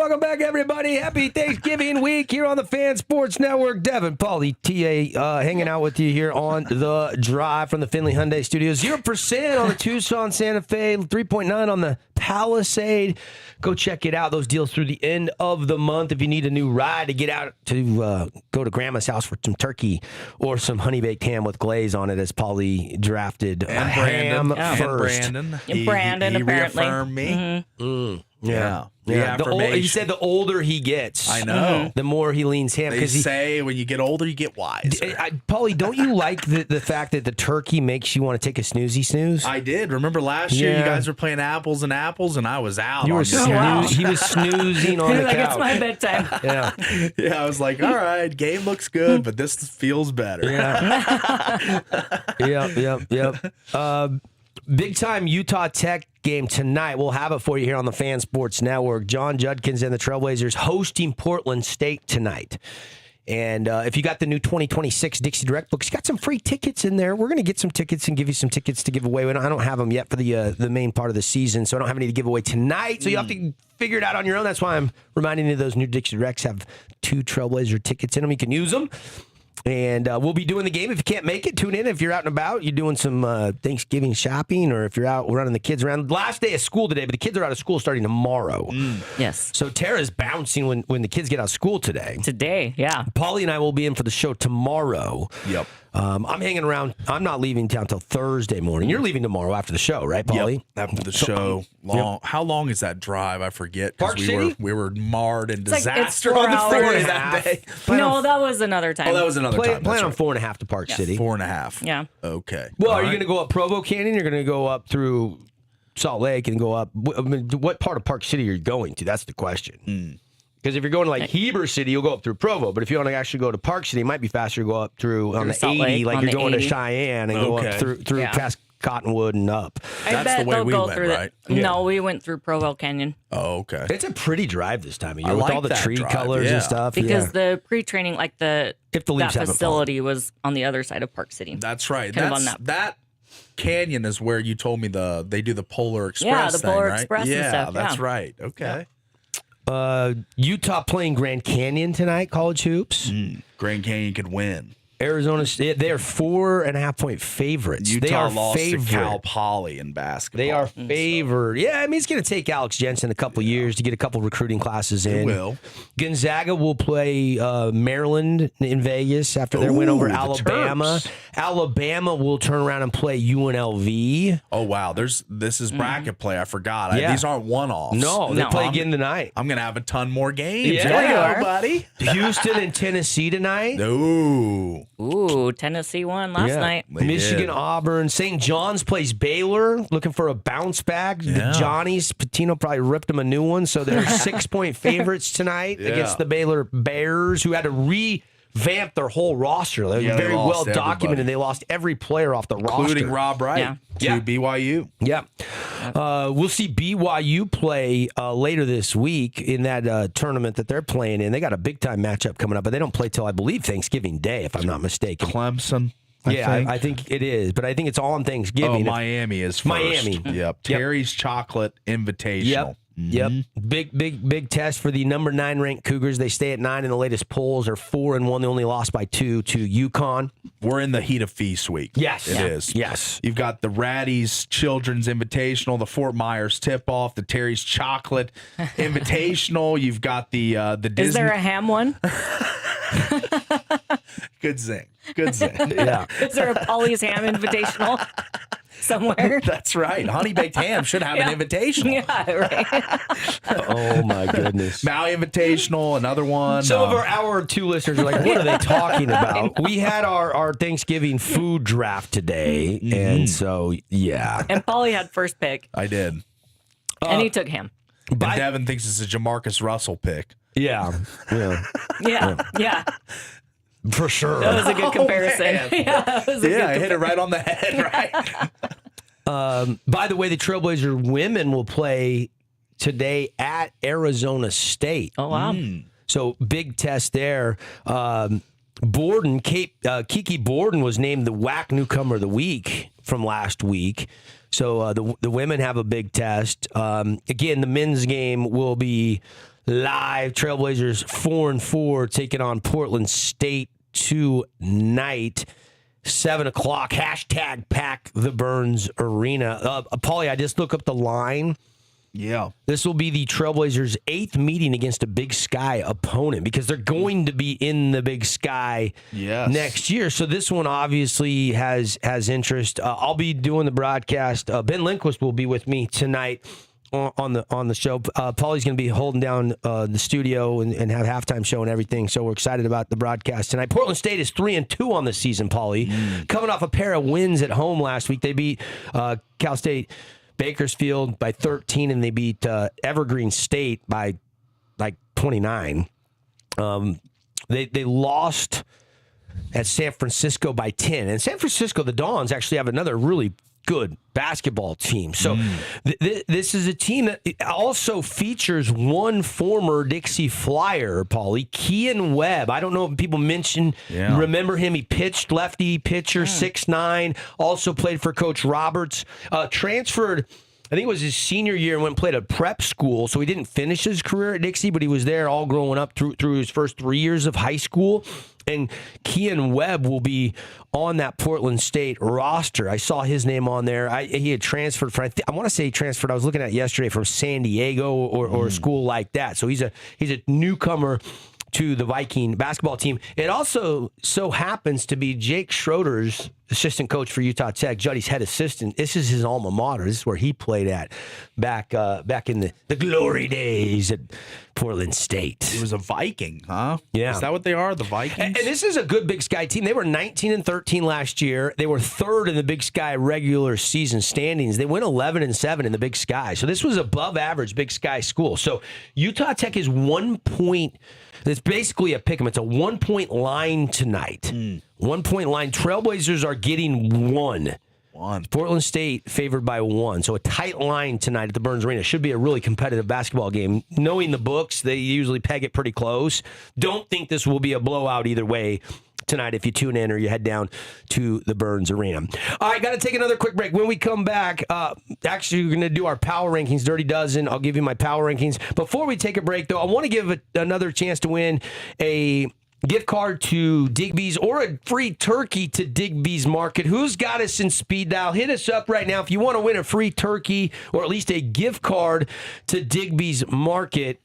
Welcome back, everybody. Happy Thanksgiving week here on the Fan Sports Network. Devin, Paulie, TA, hanging out with you here on the drive from the Finley Hyundai Studios. 0% on the Tucson Santa Fe, 3.9 on the Palisade. Go check it out. Those deals through the end of the month. If you need a new ride to get out to go to Grandma's house for some turkey or some honey baked ham with glaze on it, as Paulie drafted And ham Brandon. first. And Brandon, he apparently. reaffirmed me. Yeah. The affirmation. He said the older he gets, I know. the more he leans ham. They say when you get older, you get wiser. Paulie, don't you like the fact that the turkey makes you want to take a snooze? I did. Remember last year you guys were playing apples, and I was out. You were on your He was snoozing on the like, couch. it's my bedtime. Yeah. Yeah, I was like, all right, game looks good, but this feels better. Yeah. Yep. Big time Utah Tech game tonight. We'll have it for you here on the Fan Sports Network. John Judkins and the Trailblazers hosting Portland State tonight. And if you got the new 2026 Dixie Direct books, you got some free tickets in there. We're going to get some tickets and give you some tickets to give away. I don't have them yet for the main part of the season, so I don't have any to give away tonight. So you have to figure it out on your own. That's why I'm reminding you those new Dixie Directs have 2 Trailblazer tickets in them. You can use them. And we'll be doing the game. If you can't make it, tune in. If you're out and about, you're doing some Thanksgiving shopping, or if you're out running the kids around. Last day of school today, but the kids are out of school starting tomorrow. Yes. So Tara's bouncing when the kids get out of school today. Today, yeah. Paulie and I will be in for the show tomorrow. Yep. I'm hanging around. I'm not leaving town till Thursday morning. You're leaving tomorrow after the show, right, Paulie? Yep. After the show. How long is that drive? I forget. Park City? We were marred in like it's disaster 4 on the hours. freeway that day. No, that was another time. Oh, that was another time. Plan on That's right. 4.5 to Park City. 4.5. Yeah. Okay. Well, All are you right. going to go up Provo Canyon? You're going to go up through Salt Lake and go up. What part of Park City are you going to? That's the question. Because if you're going to like Heber City, you'll go up through Provo. But if you want to actually go to Park City, it might be faster to go up through on the Salt 80, Lake, like on you're the going 80. to Cheyenne and go up through past Cottonwood and up. I That's bet the way they'll we go went, through right? No, we went through Provo Canyon Oh, okay. It's a pretty drive this time of year I with like all the that tree drive, colors yeah. and stuff. because the pre-training, like If the that leaves haven't facility was on the other side of Park City. That's right. Kind of on that canyon is where you told me they do the Polar Express Yeah, the thing, Polar right? Express and yeah, stuff, that's yeah. right. Okay. Utah playing Grand Canyon tonight, college hoops. Grand Canyon could win. Arizona State, they're 4.5 point favorites. Utah they are lost favored. to Cal Poly in basketball. They are favored. Yeah, I mean, it's going to take Alex Jensen a couple years to get a couple recruiting classes in. It will. Gonzaga will play Maryland in Vegas after their win over the Alabama. Terps. Alabama will turn around and play UNLV. Oh wow, this is bracket play. I forgot. Yeah. These aren't one-offs. No, they No. play again tonight. I'm gonna have a ton more games. Yeah. There you You go, are. buddy. Houston and Tennessee tonight. Ooh. Ooh, Tennessee won last Yeah. night. They Michigan, did. Auburn. St. John's plays Baylor, looking for a bounce back. Yeah. The Johnnies, Patino probably ripped them a new one, so they're 6-point favorites tonight Yeah. against the Baylor Bears, who had to revamp their whole roster. They're Yeah, they very lost well documented. everybody. They lost every player off the Including roster. Rob Wright Yeah. to Yeah. BYU. Yeah. We'll see BYU play later this week in that tournament that they're playing in. They got a big-time matchup coming up, but they don't play till, I believe, Thanksgiving Day, if I'm not mistaken. Clemson. I think it is, but I think it's all on Oh, Thanksgiving. Miami is first. Miami. Yep. Terry's Chocolate Invitational. Yep. Big test for the number 9 ranked Cougars. They stay at 9 in the latest polls. They're 4-1. They only lost by 2 to UConn. We're in the heat of feast week. Yes. It Yeah. is. Yes. You've got the Ratty's Children's Invitational, the Fort Myers Tip-Off, the Terry's Chocolate Invitational. You've got the Disney. Is there a ham one? Good zing. Good zing. Yeah. Is there a Polly's ham invitational somewhere? That's right. Honey baked ham should have an invitational. Yeah, right. Oh my goodness. Maui Invitational, another one. Some of our hour 2 listeners are like, what are they talking about? We had our Thanksgiving food draft today, and so, yeah. And Polly had first pick, I did. and he took ham. And Devin thinks it's a Jamarcus Russell pick. Yeah. Yeah. For sure. That was a good comparison. Yeah, that was a good I hit it right on the head, right? By the way, the Trailblazer women will play today at Arizona State. Oh, wow. So big test there. Borden, Kiki Borden was named the WAC Newcomer of the Week from last week. So the women have a big test. Again, the men's game will be live. Trailblazers 4-4 taking on Portland State tonight. 7 o'clock. Hashtag pack the Burns Arena. Paulie, I just looked up the line. Yeah. This will be the Trailblazers' 8th meeting against a Big Sky opponent because they're going to be in the Big Sky next year. So this one obviously has interest. I'll be doing the broadcast. Ben Lindquist will be with me tonight on the show. Paulie's going to be holding down the studio and have halftime show and everything. So we're excited about the broadcast tonight. Portland State is 3-2 on the season, Paulie. Coming off a pair of wins at home last week. They beat Cal State Bakersfield by 13, and they beat Evergreen State by like 29. They lost at San Francisco by 10. And San Francisco, the Dons, actually have another really good basketball team. So this is a team that also features one former Dixie Flyer, Paulie, Kean Webb. I don't know if people remember him. He pitched, lefty pitcher, 6'9", also played for Coach Roberts. Transferred, I think it was his senior year, and went and played at prep school. So he didn't finish his career at Dixie, but he was there all growing up through his first 3 years of high school. And Kean Webb will be on that Portland State roster. I saw his name on there. He had transferred from, I want to say he transferred, I was looking at yesterday, from San Diego or a school like that. So he's a newcomer to the Viking basketball team. It also so happens to be Jake Schroeder's assistant coach for Utah Tech, Juddy's head assistant. This is his alma mater. This is where he played at back in the glory days at Portland State. He was a Viking, huh? Yeah. Is that what they are, the Vikings? And this is a good Big Sky team. They were 19-13 last year. They were third in the Big Sky regular season standings. They went 11-7 in the Big Sky. So this was above average Big Sky school. So Utah Tech is 1 point. It's basically a pick 'em. It's a 1 point line tonight. 1 point line. Trailblazers are getting one. Portland State favored by 1. So a tight line tonight at the Burns Arena. Should be a really competitive basketball game. Knowing the books, they usually peg it pretty close. Don't think this will be a blowout either way tonight if you tune in or you head down to the Burns Arena. All right, got to take another quick break. When we come back, actually, we're going to do our power rankings, Dirty Dozen. I'll give you my power rankings. Before we take a break, though, I want to give another chance to win a gift card to Digby's or a free turkey to Digby's Market. Who's got us in speed dial? Hit us up right now if you want to win a free turkey or at least a gift card to Digby's Market.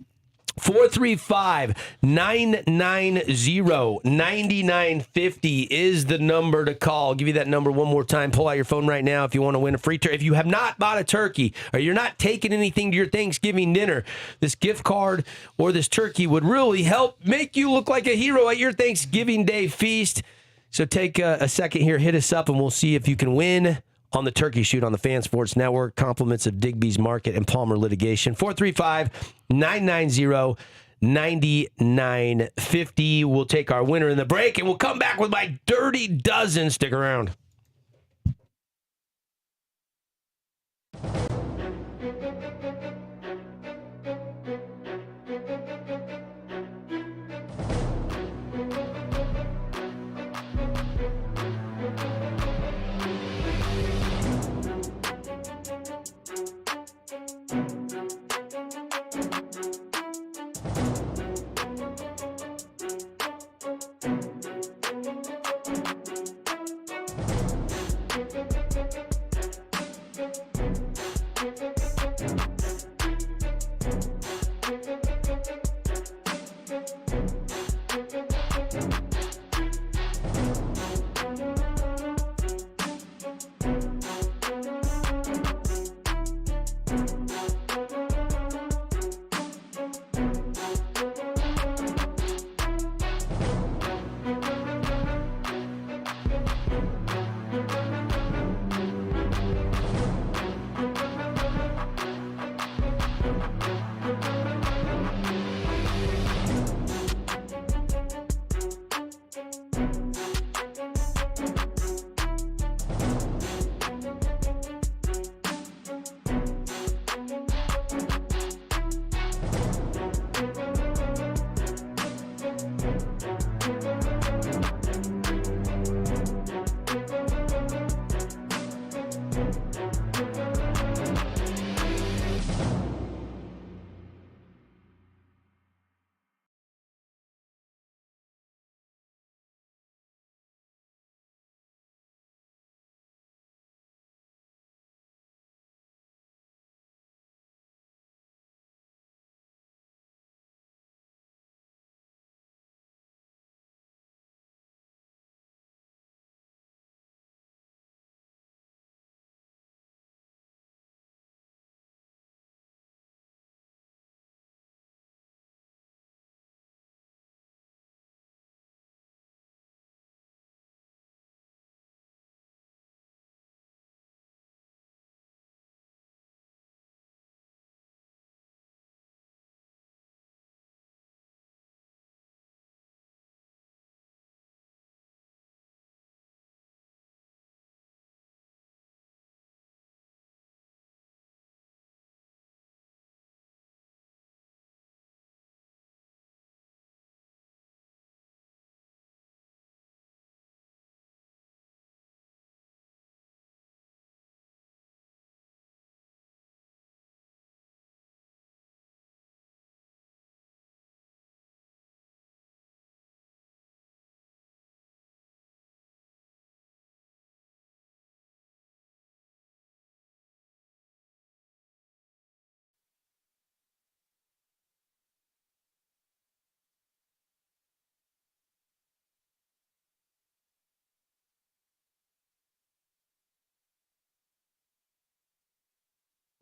435-990-9950 is the number to call. I'll give you that number one more time. Pull out your phone right now if you want to win a free turkey. If you have not bought a turkey or you're not taking anything to your Thanksgiving dinner, this gift card or this turkey would really help make you look like a hero at your Thanksgiving Day feast. So take a second here, hit us up, and we'll see if you can win on the turkey shoot on the Fan Sports Network. Compliments of Digby's Market and Palmer Litigation. 435-990-9950. We'll take our winner in the break, and we'll come back with my Dirty Dozen. Stick around.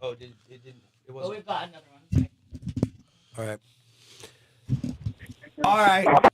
Oh, it didn't. It Oh, wasn't. we've got another one. All right. All right.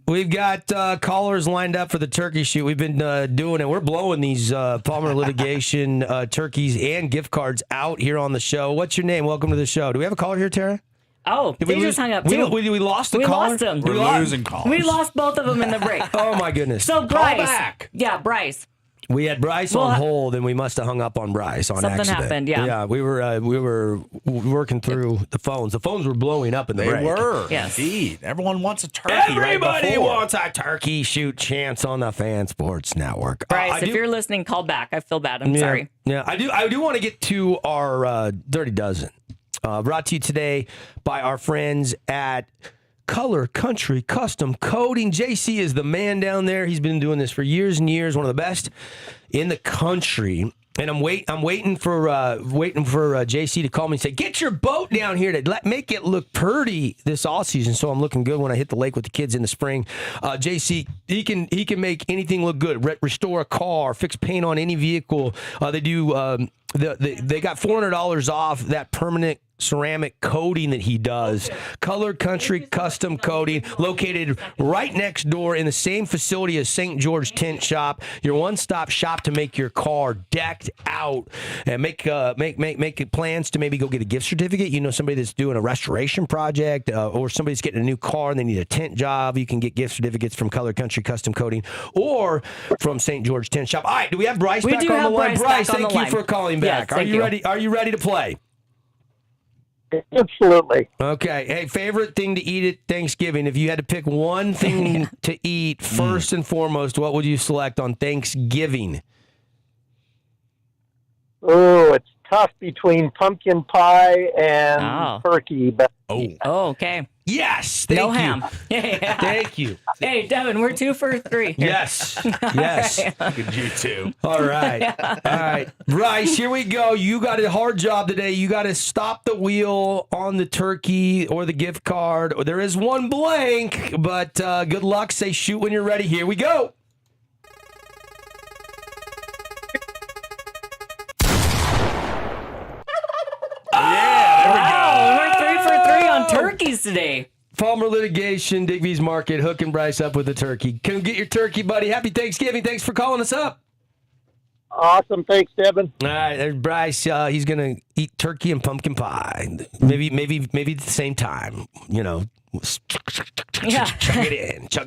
We've got callers lined up for the turkey shoot. We've been doing it. We're blowing these Palmer litigation turkeys and gift cards out here on the show. What's your name? Welcome to the show. Do we have a caller here, Tara? Oh, Did they we just lose- hung up we, too. we lost the We caller? lost them. We're losing callers. We lost both of them in the break. Oh, my goodness. So Bryce. back. Yeah, Bryce. We had Bryce Well, on hold, and we must have hung up on Bryce on Something accident. happened, yeah. Yeah, we were working through the phones. The phones were blowing up in the They break. were. Yes. Indeed. Everyone wants a turkey. Everybody right before. wants a turkey shoot chance on the Fan Sports Network. Bryce, I if you're listening, call back. I feel bad. I'm yeah, sorry. Yeah, I do want to get to our Dirty Dozen. Brought to you today by our friends at Color Country Custom Coating. JC is the man down there. He's been doing this for years and years. One of the best in the country. And I'm waiting for JC to call me and say, get your boat down here to make it look pretty this all season. So I'm looking good when I hit the lake with the kids in the spring. JC, he can make anything look good. Restore a car, fix paint on any vehicle. They do. They got $400 off that permanent ceramic coating that he does. Color Country Custom Coating, located right next door in the same facility as St. George Tint Shop. Your one-stop shop to make your car decked out and make plans to maybe go get a gift certificate. You know, somebody that's doing a restoration project or somebody's getting a new car and they need a tint job. You can get gift certificates from Color Country Custom Coating or from St. George Tint Shop. All right, do we have Bryce back on the line? Bryce, thank you for calling back. Yes, Are you ready? Are you ready to play? Absolutely. Okay. Hey, favorite thing to eat at Thanksgiving? If you had to pick one thing to eat first and foremost, what would you select on Thanksgiving? Oh, it's tough between pumpkin pie and Oh. turkey, but Oh, okay. Yes. Thank No you. ham. Yeah. Thank you. Hey, Devin, we're 2 for 3. Yes. Yes. Look at you two. All right. All right. Bryce, here we go. You got a hard job today. You got to stop the wheel on the turkey or the gift card. There is one blank, but good luck. Say shoot when you're ready. Here we go. Wow, we're 3 for 3 on turkeys today. Palmer Litigation, Digby's Market, hooking Bryce up with the turkey. Come get your turkey, buddy. Happy Thanksgiving. Thanks for calling us up. awesome. Thanks, Devin. All right, there's Bryce. He's gonna eat turkey and pumpkin pie. Maybe at the same time. You know, Yeah. chug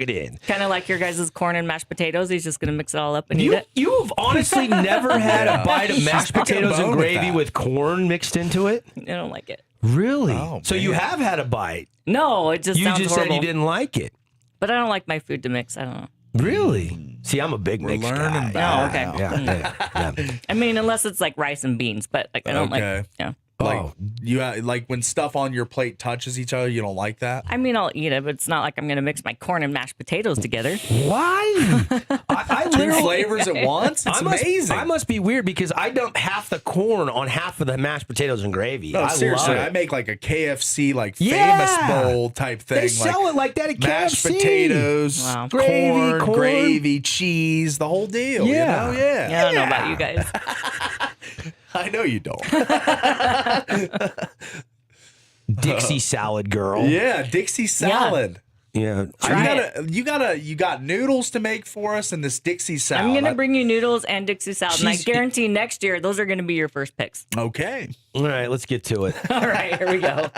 it in. Kind of like your guys' corn and mashed potatoes. He's just going to mix it all up and eat it. You've honestly never had a bite of mashed Stuck in a potatoes and bone with gravy that. with corn mixed into it. I don't like it. Really? Oh, So you man. have had a bite. No, it just You sounds just horrible. said you didn't like it. But I don't like my food to mix. I don't know. Really? See, I'm a big mix learning guy. Oh, okay. Yeah. I mean, unless it's like rice and beans, but like I don't Okay. like. Yeah. Like like when stuff on your plate touches each other, you don't like that? I mean, I'll eat it, but it's not like I'm going to mix my corn and mashed potatoes together. Why? I Two literally. flavors at once? It's amazing. I must be weird because I dump half the corn on half of the mashed potatoes and gravy. No, I seriously, love I it. make like a KFC Yeah. famous bowl type thing. They sell it like that at mashed KFC. potatoes, Wow. Gravy, corn. gravy, cheese, the whole deal. Yeah. You know? Yeah. Yeah, I don't know about you guys. I know you don't. Dixie salad girl. Yeah, Dixie salad. Yeah. Try You got noodles to make for us and this Dixie salad. I'm going to bring you noodles and Dixie salad, and I She's- guarantee next year those are going to be your first picks. Okay. All right, let's get to it. All right, here we go.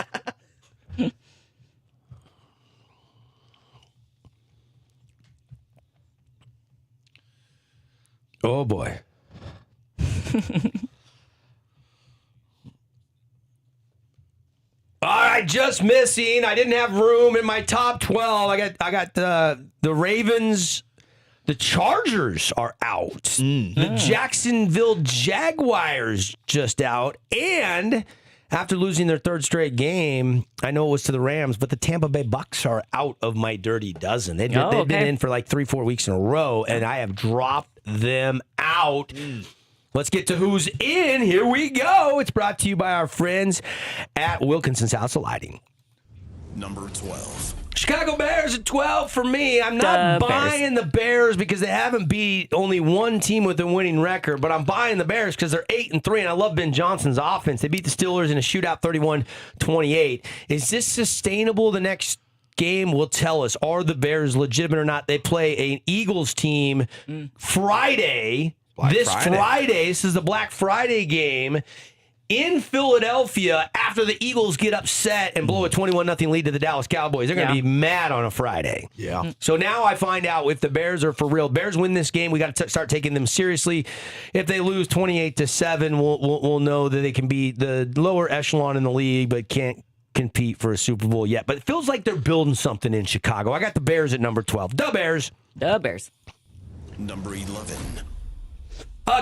Oh boy. All right, just missing. I didn't have room in my top 12. I got the Ravens. The Chargers are out. The Jacksonville Jaguars just out. And after losing their third straight game, I know it was to the Rams, but the Tampa Bay Bucks are out of my dirty dozen. They've been okay. in for like 3-4 weeks in a row, and I have dropped them out. Let's get to who's in. Here we go. It's brought to you by our friends at Wilkinson's House of Lighting. Number 12. Chicago Bears at 12 for me. I'm not buying the Bears because they haven't beat only one team with a winning record, but I'm buying the Bears because they're 8-3, and I love Ben Johnson's offense. They beat the Steelers in a shootout 31-28. Is this sustainable? The next game will tell us, are the Bears legitimate or not? They play an Eagles team Friday. Friday. This is the Black Friday game in Philadelphia after the Eagles get upset and blow a 21-0 lead to the Dallas Cowboys. They're going to be mad on a Friday. Yeah. So now I find out if the Bears are for real. Bears win this game, we got to start taking them seriously. If they lose 28-7, we'll know that they can be the lower echelon in the league, but can't compete for a Super Bowl yet. But it feels like they're building something in Chicago. I got the Bears at number 12. The Bears. The Bears. Number 11.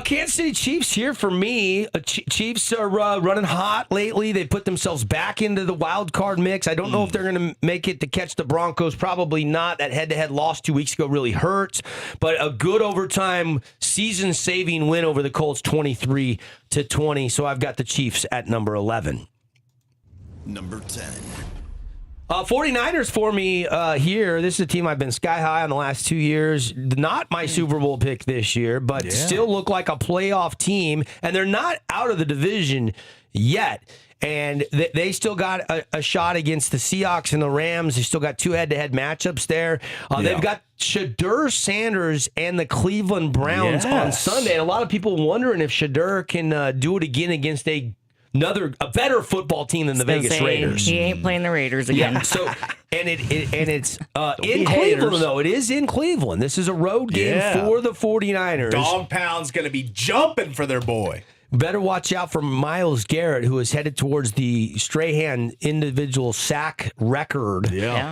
Kansas City Chiefs here for me. Chiefs are running hot lately. They put themselves back into the wild card mix. I don't know if they're going to make it to catch the Broncos. Probably not. That head-to-head loss 2 weeks ago really hurts. But a good overtime season-saving win over the Colts, 23-20. So I've got the Chiefs at number 11. Number 10. 49ers for me here. This is a team I've been sky high on the last 2 years. Not my Super Bowl pick this year, but still look like a playoff team. And they're not out of the division yet. And they still got a shot against the Seahawks and the Rams. They still got 2 head-to-head matchups there. They've got Shadur Sanders and the Cleveland Browns on Sunday. And a lot of people wondering if Shadur can do it again against a better football team than the Vegas Raiders. He ain't playing the Raiders again. Yeah, so it's in Cleveland, though. It is in Cleveland. This is a road game for the 49ers. Dog Pound's going to be jumping for their boy. Better watch out for Myles Garrett, who is headed towards the Strahan individual sack record,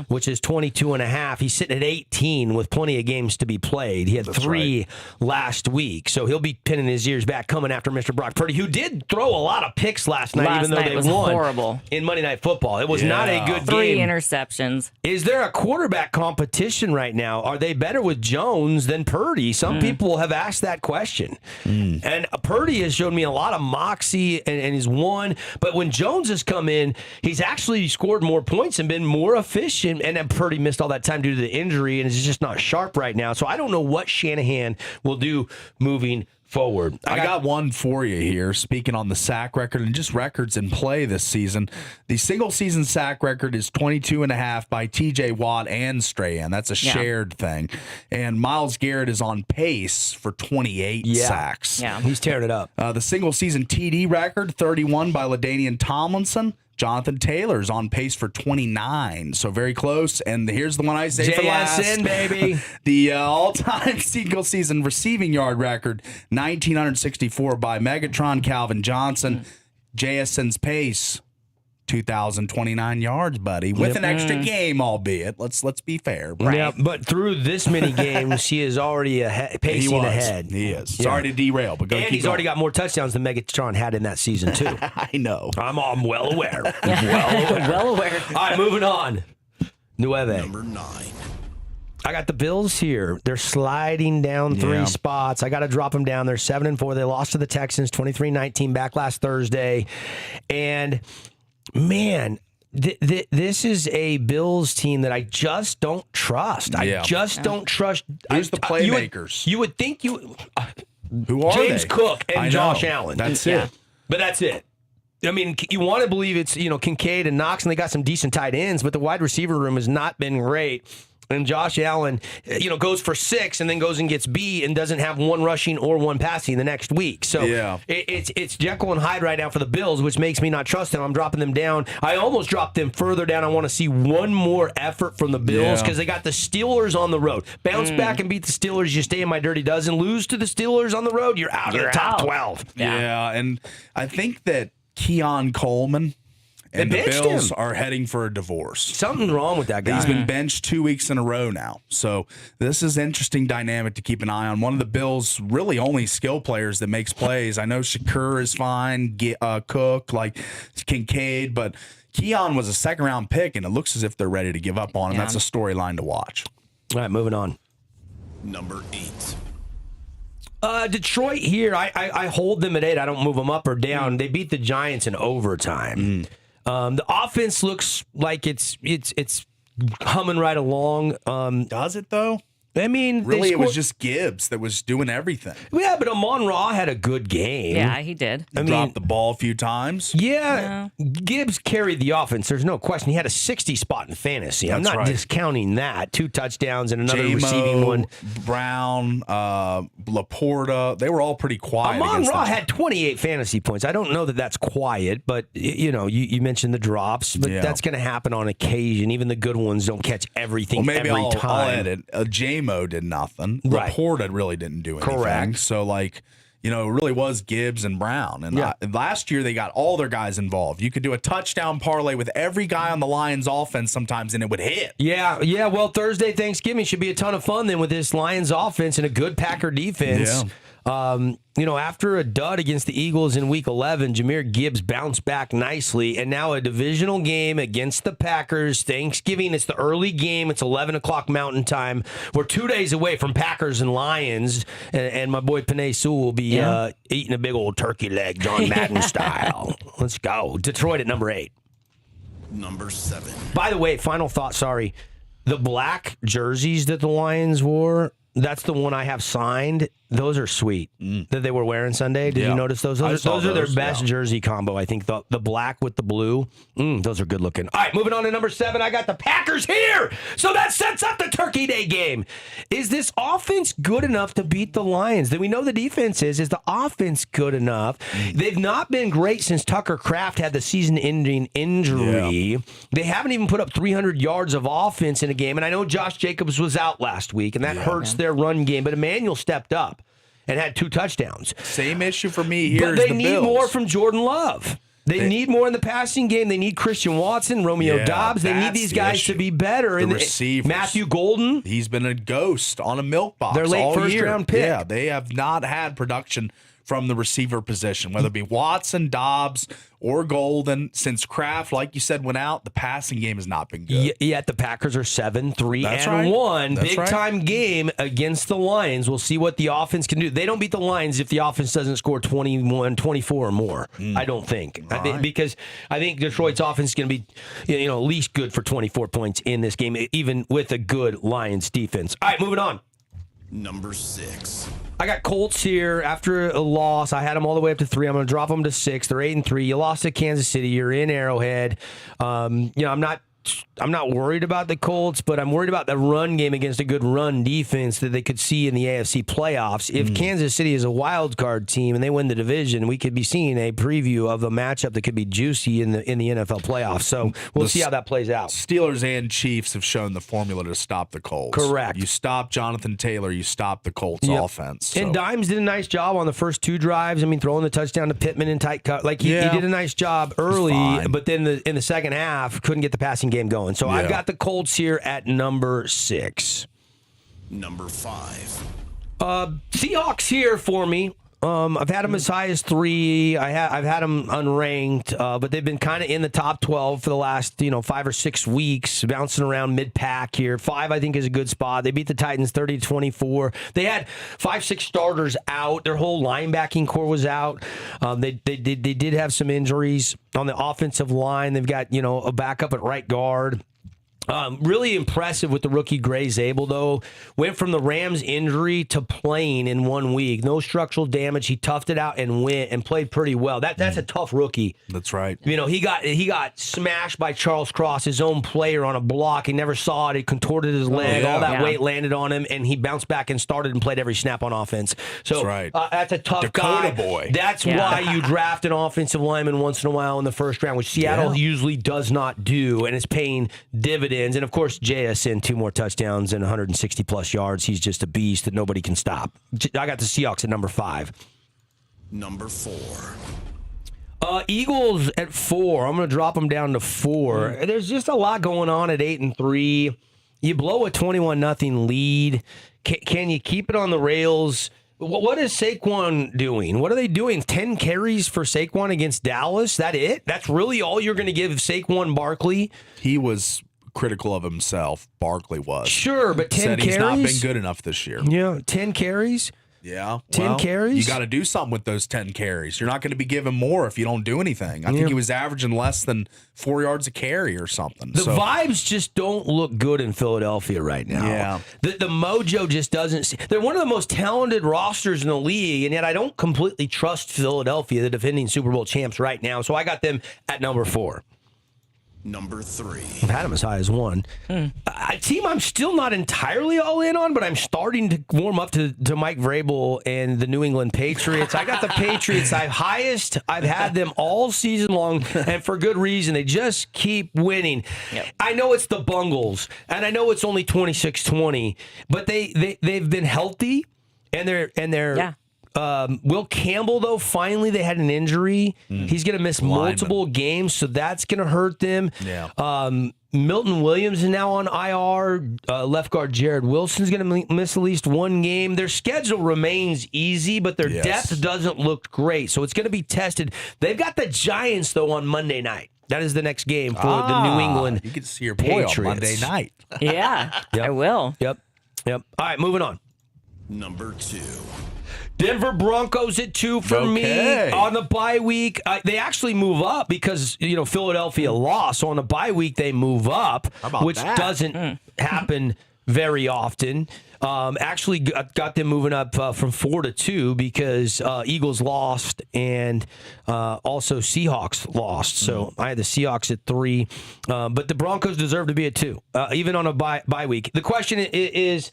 which is 22.5. He's sitting at 18 with plenty of games to be played. He had 3 last week, so he'll be pinning his ears back coming after Mr. Brock Purdy, who did throw a lot of picks last night, even though they won horrible in Monday Night Football. It was not a good 3 game. 3 interceptions. Is there a quarterback competition right now? Are they better with Jones than Purdy? Some people have asked that question. And Purdy has shown me a lot of moxie and he's won. But when Jones has come in, he's actually scored more points and been more efficient. And then Purdy missed all that time due to the injury and is just not sharp right now. So I don't know what Shanahan will do moving forward. I got one for you here. Speaking on the sack record and just records in play this season, the single season sack record is 22.5 by TJ Watt and Strahan. That's a shared thing. And Myles Garrett is on pace for 28 sacks. Yeah, he's tearing it up. The single season TD record, 31 by LaDainian Tomlinson. Jonathan Taylor's on pace for 29, so very close. And here's the one I say for last. JSN, baby. The all-time single-season receiving yard record, 1,964 by Megatron Calvin Johnson. JSN's pace, 2,029 yards, buddy, with an extra game, albeit. Let's be fair. Right? Yeah, but through this many games, he is already pacing ahead. He is. Sorry to derail, but he's already got more touchdowns than Megatron had in that season, too. I know. I'm well aware. Well aware. All right, moving on. Nueve. Number 9. I got the Bills here. They're sliding down 3 spots. I got to drop them down. They're 7-4. They lost to the Texans 23-19 back last Thursday. And man, this is a Bills team that I just don't trust. I just don't trust. Who's the playmakers? You would think who are James they? Cook and Josh Allen. That's it. But that's it. I mean, you want to believe it's Kincaid and Knox, and they got some decent tight ends, but the wide receiver room has not been great. And Josh Allen, goes for 6 and then goes and gets beat and doesn't have 1 rushing or 1 passing the next week. So it's Jekyll and Hyde right now for the Bills, which makes me not trust them. I'm dropping them down. I almost dropped them further down. I want to see one more effort from the Bills because they got the Steelers on the road. Bounce back and beat the Steelers. You stay in my dirty dozen. Lose to the Steelers on the road, you're out of the top 12. Yeah, and I think that Keon Coleman and the Bills are heading for a divorce. Something wrong with that guy. He's been benched 2 weeks in a row now. So this is interesting dynamic to keep an eye on. One of the Bills' really only skill players that makes plays. I know Shakur is fine, Cook, like Kincaid, but Keon was a second-round pick, and it looks as if they're ready to give up on him. That's a storyline to watch. All right, moving on. Number 8. Detroit here, I hold them at 8. I don't move them up or down. They beat the Giants in overtime. The offense looks like it's humming right along. Does it though? I mean, really, it was just Gibbs that was doing everything. Yeah, but Amon-Ra had a good game. Yeah, he did. Dropped the ball a few times. Yeah, Gibbs carried the offense. There's no question. He had a 60 spot in fantasy. I'm not discounting that. 2 touchdowns and another receiving one. Brown, Laporta, they were all pretty quiet. Amon-Ra had 28 fantasy points. I don't know that that's quiet, but you mentioned the drops, but that's going to happen on occasion. Even the good ones don't catch everything every time. I'll edit. J-Mo did nothing. Right. Laporta really didn't do anything. Correct. So, it really was Gibbs and Brown. And last year, they got all their guys involved. You could do a touchdown parlay with every guy on the Lions offense sometimes, and it would hit. Yeah. Well, Thursday, Thanksgiving should be a ton of fun then with this Lions offense and a good Packer defense. Yeah. After a dud against the Eagles in Week 11, Jahmyr Gibbs bounced back nicely, and now a divisional game against the Packers. Thanksgiving, it's the early game. It's 11 o'clock Mountain Time. We're 2 days away from Packers and Lions, and my boy Panay Sewell will be eating a big old turkey leg, John Madden style. Let's go. Detroit at number 8. Number 7. By the way, final thought, sorry. The black jerseys that the Lions wore, that's the one I have signed. Those are sweet that they were wearing Sunday. Did you notice those? Those are their best jersey combo, I think. The black with the blue. Those are good looking. All right, moving on to number 7. I got the Packers here. So that sets up the Turkey Day game. Is this offense good enough to beat the Lions? Then we know the defense is. Is the offense good enough? They've not been great since Tucker Kraft had the season-ending injury. Yeah. They haven't even put up 300 yards of offense in a game. And I know Josh Jacobs was out last week, and that hurts their run game. But Emmanuel stepped up and had 2 touchdowns. Same issue for me here. But they need more from Jordan Love. They need more in the passing game. They need Christian Watson, Romeo Dobbs. They need these guys to be better. The receivers. Matthew Golden. He's been a ghost on a milk box. Their late all first-round pick. Yeah, they have not had production from the receiver position, whether it be Watson, Dobbs, or Golden. Since Kraft, like you said, went out, the passing game has not been good. Yet the Packers are 7-3-1. Big-time game against the Lions. We'll see what the offense can do. They don't beat the Lions if the offense doesn't score 21, 24 or more, I don't think. Because I think Detroit's offense is going to be at least good for 24 points in this game, even with a good Lions defense. All right, moving on. Number 6. I got Colts here after a loss. I had them all the way up to 3. I'm going to drop them to 6. They're 8-3. You lost to Kansas City. You're in Arrowhead. I'm not worried about the Colts, but I'm worried about the run game against a good run defense that they could see in the AFC playoffs. If Kansas City is a wild card team and they win the division, we could be seeing a preview of a matchup that could be juicy in the NFL playoffs. So we'll see how that plays out. Steelers and Chiefs have shown the formula to stop the Colts. Correct. You stop Jonathan Taylor, you stop the Colts offense. So. And Dimes did a nice job on the first 2 drives. I mean, throwing the touchdown to Pittman in tight cut. He did a nice job early, but then in the second half, couldn't get the passing game going. So I've got the Colts here at number 6. Number 5. Seahawks here for me. I've had them as high as 3. I've had them unranked, but they've been kind of in the top 12 for the last 5 or 6 weeks, bouncing around mid-pack here. 5, I think, is a good spot. They beat the Titans 30-24. They had 5-6 starters out. Their whole linebacking core was out. They did have some injuries on the offensive line. They've got a backup at right guard. Really impressive with the rookie Gray Zabel, though. Went from the Rams injury to playing in 1 week. No structural damage. He toughed it out and went and played pretty well. That's a tough rookie. That's right. He got smashed by Charles Cross, his own player, on a block. He never saw it. He contorted his leg. All that weight landed on him, and he bounced back and started and played every snap on offense. So that's right. That's a tough Dakota guy. boy. That's why you draft an offensive lineman once in a while in the first round, which Seattle usually does not do, and it's paying dividends. And, of course, JSN, 2 more touchdowns and 160-plus yards. He's just a beast that nobody can stop. I got the Seahawks at number 5. Number 4. Eagles at 4. I'm going to drop them down to 4. There's just a lot going on at 8-3. You blow a 21-0 lead. Can you keep it on the rails? What is Saquon doing? What are they doing? 10 carries for Saquon against Dallas? That it? That's really all you're going to give Saquon Barkley? He was critical of himself. Barkley was. Sure, but 10 carries? He's not been good enough this year. Yeah, 10 carries? Yeah. 10 carries? You got to do something with those 10 carries. You're not going to be given more if you don't do anything. I think he was averaging less than 4 yards a carry or something. The vibes just don't look good in Philadelphia right now. Yeah. The mojo just doesn't. They're one of the most talented rosters in the league, and yet I don't completely trust Philadelphia, the defending Super Bowl champs, right now. So I got them at number 4. Number 3. I've had them as high as 1. A team I'm still not entirely all in on, but I'm starting to warm up to Mike Vrabel and the New England Patriots. I got the Patriots highest. I've had them all season long, and for good reason. They just keep winning. Yep. I know it's the Bungles, and I know it's only 26-20, but they've been healthy, and they're Will Campbell, though, finally they had an injury. He's going to miss multiple games, so that's going to hurt them. Yeah. Milton Williams is now on IR. Left guard Jared Wilson's going to miss at least 1 game. Their schedule remains easy, but their depth doesn't look great, so it's going to be tested. They've got the Giants, though, on Monday night. That is the next game for the New England You can see your boy Patriots. on Monday night. Yeah, I will. Yep. All right, moving on. Number 2. Denver Broncos at 2 for me on the bye week. They actually move up because Philadelphia lost. So on the bye week they move up, which doesn't happen very often. Actually got them moving up from 4 to 2 because Eagles lost and also Seahawks lost. So I had the Seahawks at 3, but the Broncos deserve to be at 2, even on a bye week. The question is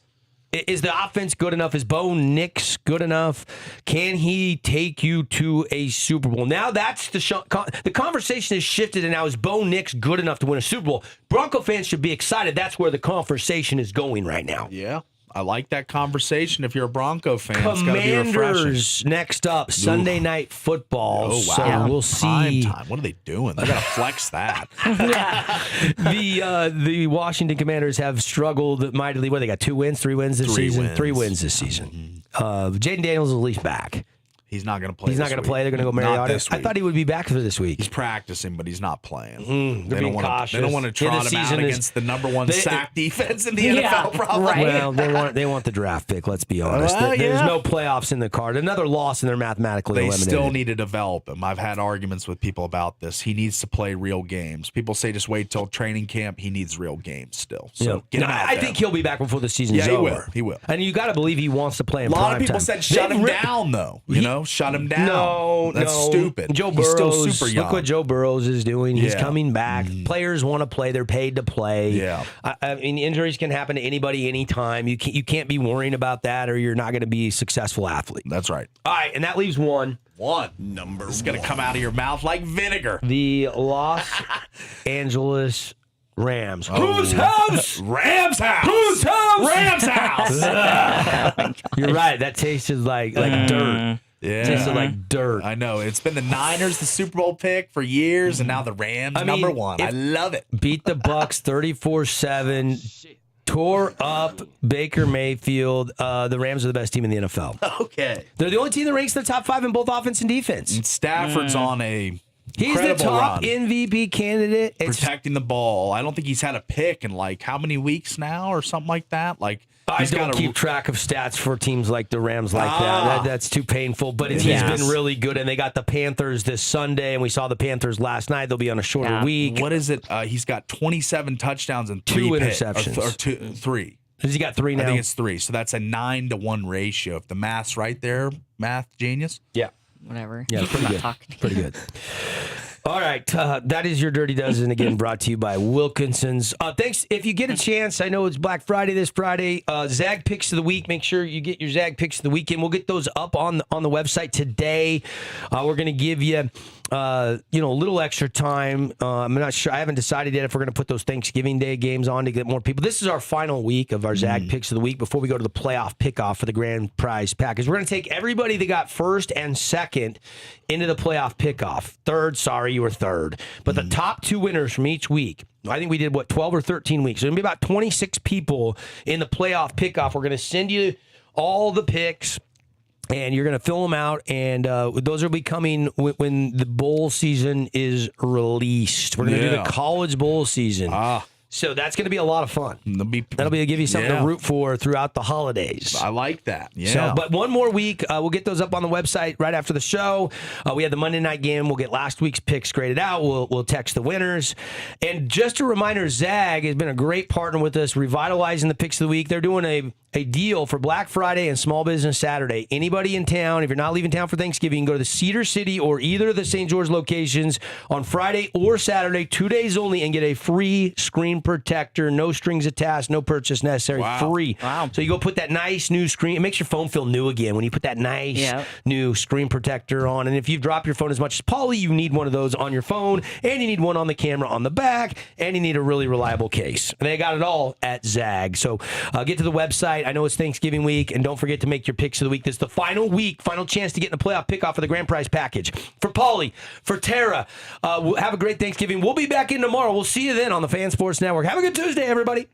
the offense good enough? Is Bo Nix good enough? Can he take you to a Super Bowl? Now that's the conversation has shifted, and now is Bo Nix good enough to win a Super Bowl? Bronco fans should be excited. That's where the conversation is going right now. Yeah. I like that conversation. If you're a Bronco fan, it's got to be refreshing. Commanders next up, Sunday Night Football. Oh, wow. So we'll see. Time. What are they doing? They got to flex that. The Washington Commanders have struggled mightily. What, they got 2 wins, 3 wins this season? 3 wins this season. Jaden Daniels is at least back. He's not going to play. He's not going to play. They're going to go Mariota. I thought he would be back for this week. He's practicing, but he's not playing. They're being cautious. They don't want to trot him out against the number 1 sack defense in the NFL. Probably. Right. Well, they want the draft pick. Let's be honest. There's no playoffs in the card. Another loss, and they're mathematically eliminated. They still need to develop him. I've had arguments with people about this. He needs to play real games. People say just wait till training camp. He needs real games still. So get him out I think he'll be back before the season's over. over. He will. And you got to believe he wants to play in prime time. A lot of people said shut him down, though. Shut him down. No, that's stupid. Joe He's Burrows, still super young. Look what Joe Burrows is doing. He's coming back. Players want to play. They're paid to play. Yeah. I mean, injuries can happen to anybody anytime. You can't be worrying about that, or you're not going to be a successful athlete. That's right. All right, and that leaves 1. Number It's going to come out of your mouth like vinegar. The Los Angeles Rams. Whose house? Rams house. Whose house? Rams house. You're right. That tasted like dirt. Yeah. Tasted like dirt. I know. It's been the Niners, the Super Bowl pick for years, and now the Rams, number 1. I love it. Beat the Bucks 34-7. Tore up Baker Mayfield. The Rams are the best team in the NFL. Okay. They're the only team that ranks in the top 5 in both offense and defense. And Stafford's on a He's the top run. MVP candidate. Protecting the ball. I don't think he's had a pick in how many weeks now or something like that. I don't keep track of stats for teams like the Rams like that. That's too painful. But he's been really good, and they got the Panthers this Sunday, and we saw the Panthers last night. They'll be on a shorter week. What is it? He's got 27 touchdowns and 2 interceptions. Or 3. Has he got 3 now? I think it's 3. So that's a 9-to-1 ratio. If the math's right there, math genius. Yeah. Whatever. Yeah, pretty good. Pretty good. All right, that is your Dirty Dozen, again, brought to you by Wilkinson's. Thanks. If you get a chance, I know it's Black Friday this Friday. Zag Picks of the Week. Make sure you get your Zag Picks of the Weekend. We'll get those up on the website today. We're going to give you, a little extra time. I'm not sure. I haven't decided yet if we're going to put those Thanksgiving Day games on to get more people. This is our final week of our Zag Picks of the Week before we go to the playoff pickoff for the grand prize package. We're going to take everybody that got first and second into the playoff pickoff. You were third. But the top 2 winners from each week, I think we did, 12 or 13 weeks. There's going to be about 26 people in the playoff pickoff. We're going to send you all the picks, and you're going to fill them out, and those will be coming when the bowl season is released. We're going to do the college bowl season. So that's going to be a lot of fun. That'll give you something Yeah. to root for throughout the holidays. I like that. Yeah. So, but one more week, we'll get those up on the website right after the show. We had the Monday night game. We'll get last week's picks graded out. We'll text the winners. And just a reminder, Zag has been a great partner with us, revitalizing the picks of the week. They're doing a deal for Black Friday and Small Business Saturday. Anybody in town, if you're not leaving town for Thanksgiving, go to the Cedar City or either of the St. George locations on Friday or Saturday, 2 days only, and get a free screen protector, no strings attached, no purchase necessary, free. Wow. So you go put that nice new screen. It makes your phone feel new again when you put that nice new screen protector on. And if you've dropped your phone as much as Paulie, you need one of those on your phone, and you need one on the camera on the back, and you need a really reliable case. And they got it all at Zag. So get to the website. I know it's Thanksgiving week, and don't forget to make your picks of the week. This is the final week, final chance to get in the playoff pickoff for the grand prize package. For Paulie, for Tara, have a great Thanksgiving. We'll be back in tomorrow. We'll see you then on the Fan Sports Network. Have a good Tuesday, everybody.